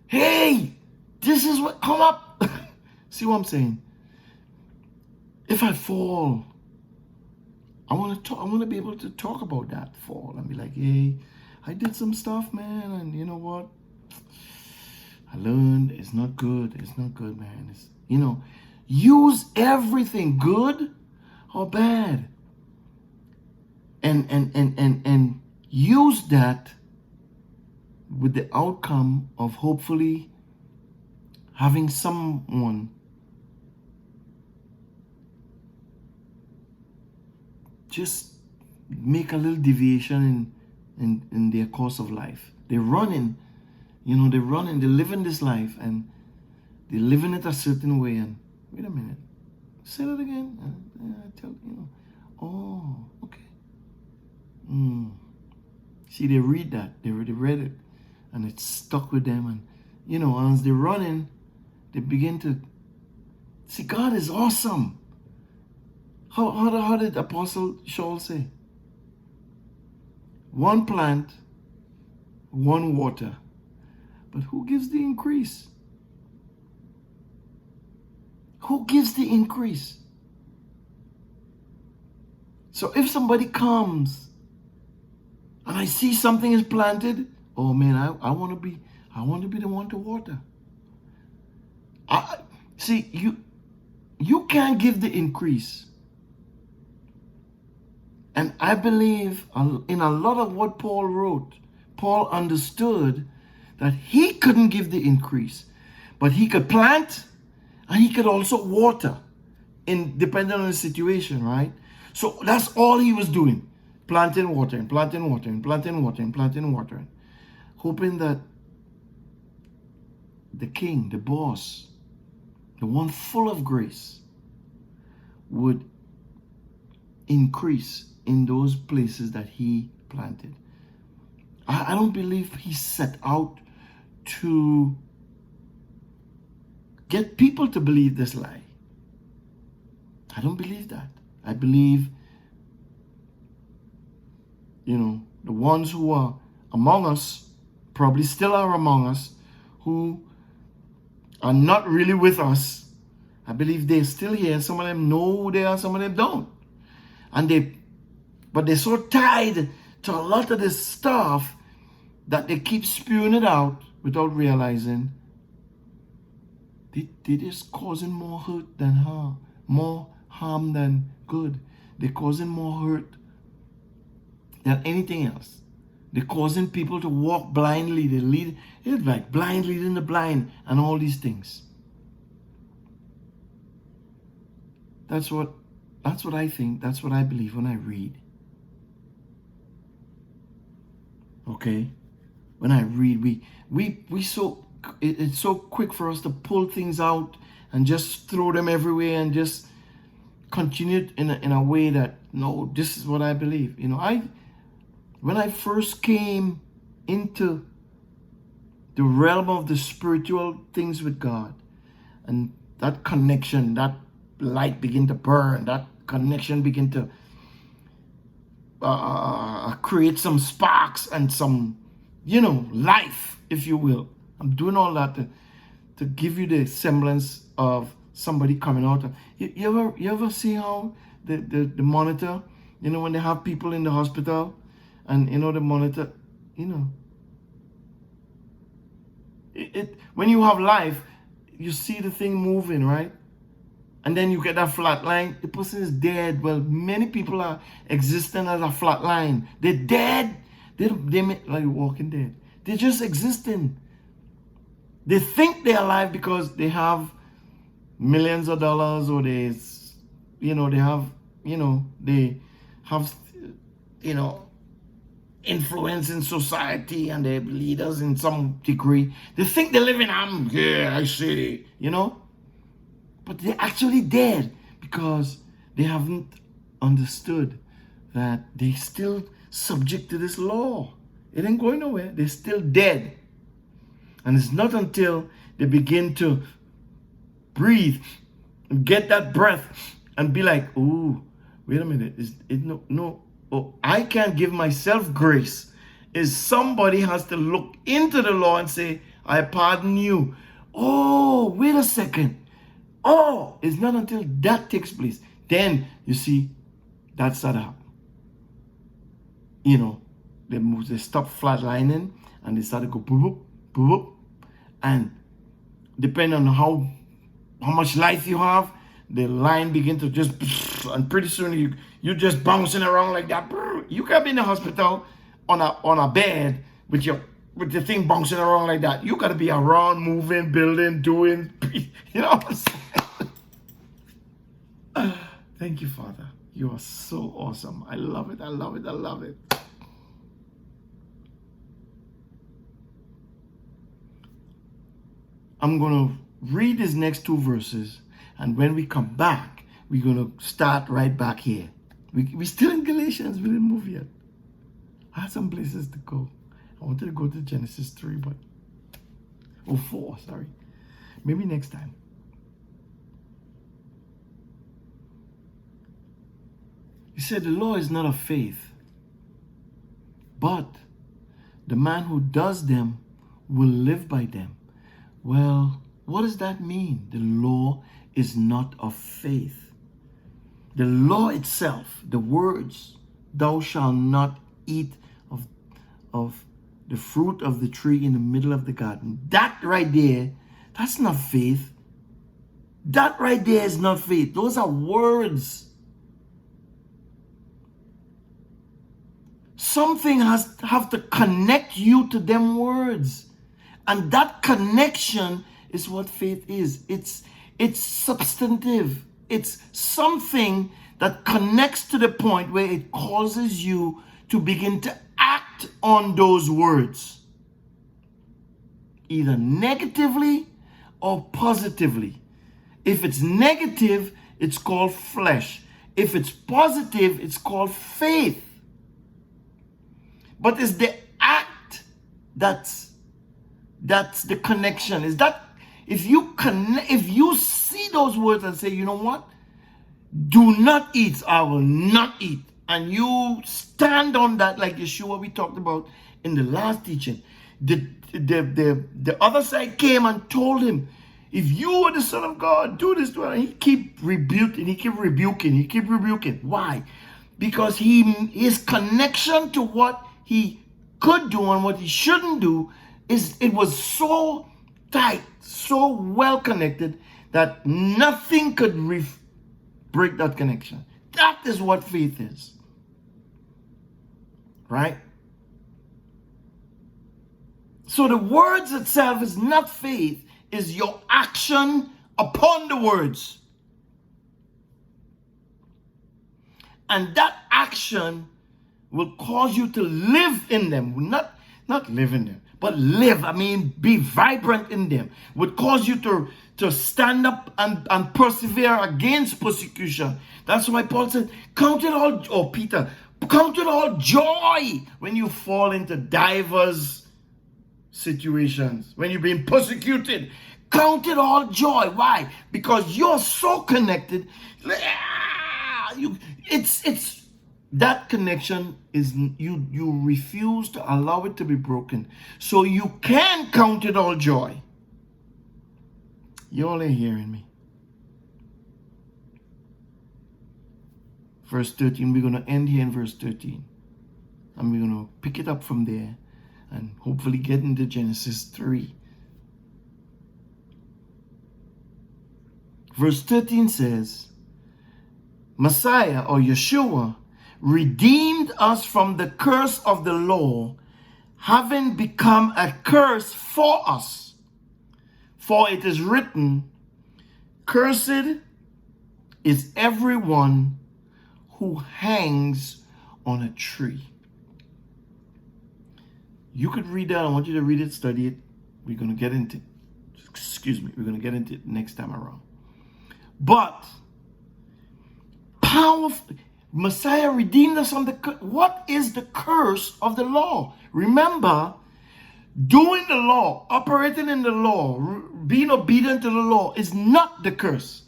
hey, this is what, come up. See what I'm saying? If I fall, I want to be able to talk about that fall and be like, hey, I did some stuff, man, and you know what? I learned it's not good. It's not good, man. It's, use everything, good or bad, and use that with the outcome of hopefully having someone just make a little deviation in their course of life. They're running, they're living this life, and they're living it a certain way. And wait a minute, say that again. Oh, okay. See, they read that. They already read it, and it's stuck with them. And as they're running, they begin to see God is awesome. How did Apostle Shaul say? One plant, one water, But who gives the increase? Who gives the increase? So if somebody comes and I see something is planted, oh man, I want to be the one to water. See, you can't give the increase. And I believe in a lot of what Paul wrote, Paul understood that he couldn't give the increase, but he could plant and he could also water, depending on the situation, right? So that's all he was doing. Planting, watering, planting, watering, planting, watering, planting, watering. Hoping that the king, the boss, the one full of grace, would increase in those places that he planted. I don't believe he set out to get people to believe this lie. I don't believe that. I believe, the ones who are among us, probably still are among us, who are not really with us. I believe they're still here. Some of them know who they are, some of them don't. But they're so tied to a lot of this stuff that they keep spewing it out without realizing they're just causing more hurt than harm, more harm than good. They're causing more hurt than anything else. They're causing people to walk blindly. It's like blind leading the blind and all these things. That's what I think. That's what I believe when I read. Okay? When I read, it's so quick for us to pull things out and just throw them everywhere and just continue in a way that, no, this is what I believe. When I first came into the realm of the spiritual things with God, and that connection, that light begin to burn, that connection begin to create some sparks and some, life, if you will. I'm doing all that to give you the semblance of somebody coming out. You ever see how the monitor, when they have people in the hospital, and the monitor, when you have life, you see the thing moving, right? And then you get that flat line. The person is dead. Well, many people are existing as a flat line. They're dead. They like walking dead. They're just existing. They think they're alive because they have millions of dollars, or they have influence in society, and they're leaders in some degree. They think they're living, I see, But they're actually dead because they haven't understood that they're still subject to this law. It ain't going nowhere. They're still dead. And it's not until they begin to breathe and get that breath and be like, oh, wait a minute. I can't give myself grace. Somebody has to look into the law and say, I pardon you. Oh, wait a second. Oh, it's not until that takes place. Then, you see, that started happening. They stop flatlining and they start to go boop, boop, boop, boop. And depending on how much life you have, the line begin to just, and pretty soon you just bouncing around like that. You can be in the hospital on a bed with the thing bouncing around like that. You got to be around, moving, building, doing, what I'm saying? Thank you, Father. You are so awesome. I love it. I love it. I love it. I'm going to read these next two verses, and when we come back, we're going to start right back here. We're still in Galatians. We didn't move yet. I had some places to go. I wanted to go to Genesis 3, but 4, sorry. Maybe next time. He said the law is not of faith, but the man who does them will live by them. Well, what does that mean? The law is not of faith. The law itself, the words, thou shalt not eat of the fruit of the tree in the middle of the garden. That right there, that's not faith. That right there is not faith. Those are words. Something have to connect you to them words. And that connection is what faith is. It's substantive. It's something that connects to the point where it causes you to begin to act on those words, either negatively or positively. If it's negative, it's called flesh. If it's positive, it's called faith. But it's the act that's the connection. Is that if you see those words and say, you know what? Do not eat, I will not eat. And you stand on that, like Yeshua we talked about in the last teaching. The other side came and told him, if you are the Son of God, do this to him. And he keep rebuking. Why? Because his connection to what he could do and what he shouldn't do it was so tight, so well connected that nothing could break that connection. That is what faith is. Right? So the words itself is not faith, is your action upon the words. And that action will cause you to live in them. Not live in them, but live. I mean, be vibrant in them. Would cause you to stand up and persevere against persecution. That's why Paul said, count it all joy when you fall into diverse situations. When you're being persecuted, count it all joy. Why? Because you're so connected. It's that connection is you refuse to allow it to be broken, so you can count it all joy. You all are hearing me? Verse 13, we're going to end here in verse 13. And we're going to pick it up from there and hopefully get into Genesis 3. Verse 13 says, Messiah or Yeshua redeemed us from the curse of the law, having become a curse for us. For it is written, cursed is everyone who hangs on a tree. You could read that. I want you to read it, study it. We're going to get into it next time around. But powerful, Messiah redeemed us from the curse. What is the curse of the law? Remember, doing the law, operating in the law, being obedient to the law is not the curse.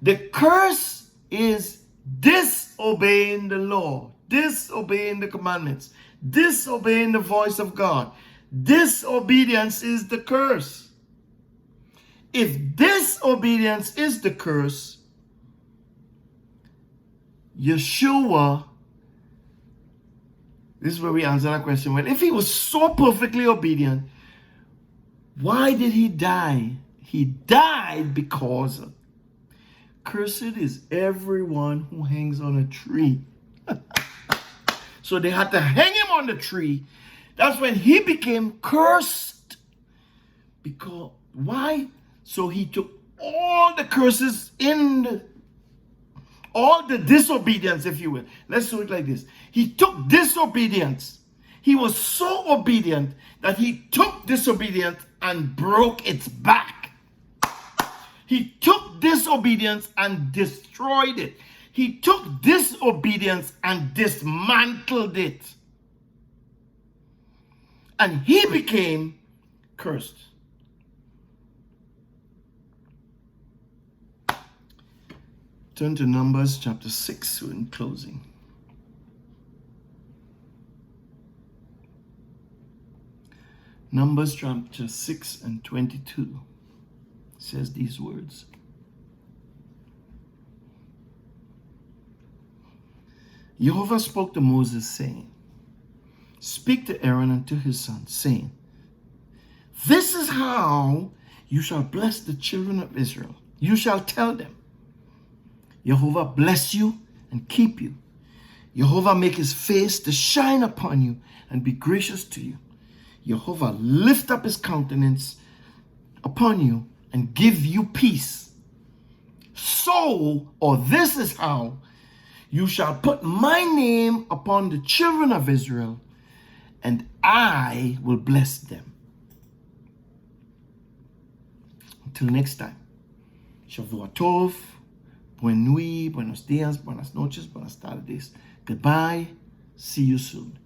The curse is disobeying the law, disobeying the commandments, disobeying the voice of God. Disobedience is the curse. If disobedience is the curse, Yeshua, this is where we answer that question. Well, if he was so perfectly obedient, why did he die? He died because cursed is everyone who hangs on a tree. So they had to hang him on the tree. That's when he became cursed. Because why? So he took all the curses all the disobedience, if you will. Let's do it like this. He took disobedience. He was so obedient that he took disobedience and broke its back. He took disobedience and destroyed it. He took disobedience and dismantled it. And he became cursed. Turn to Numbers chapter 6 in closing. Numbers chapter 6 and 22 says these words. Jehovah spoke to Moses, saying, speak to Aaron and to his sons, saying, this is how you shall bless the children of Israel. You shall tell them, Jehovah bless you and keep you. Jehovah make his face to shine upon you and be gracious to you. Jehovah lift up his countenance upon you and give you peace. So, or this is how, you shall put my name upon the children of Israel, and I will bless them. Until next time. Shavua Tov, Buen Nuit, Buenos Dias, Buenas Noches, Buenas Tardes. Goodbye. See you soon.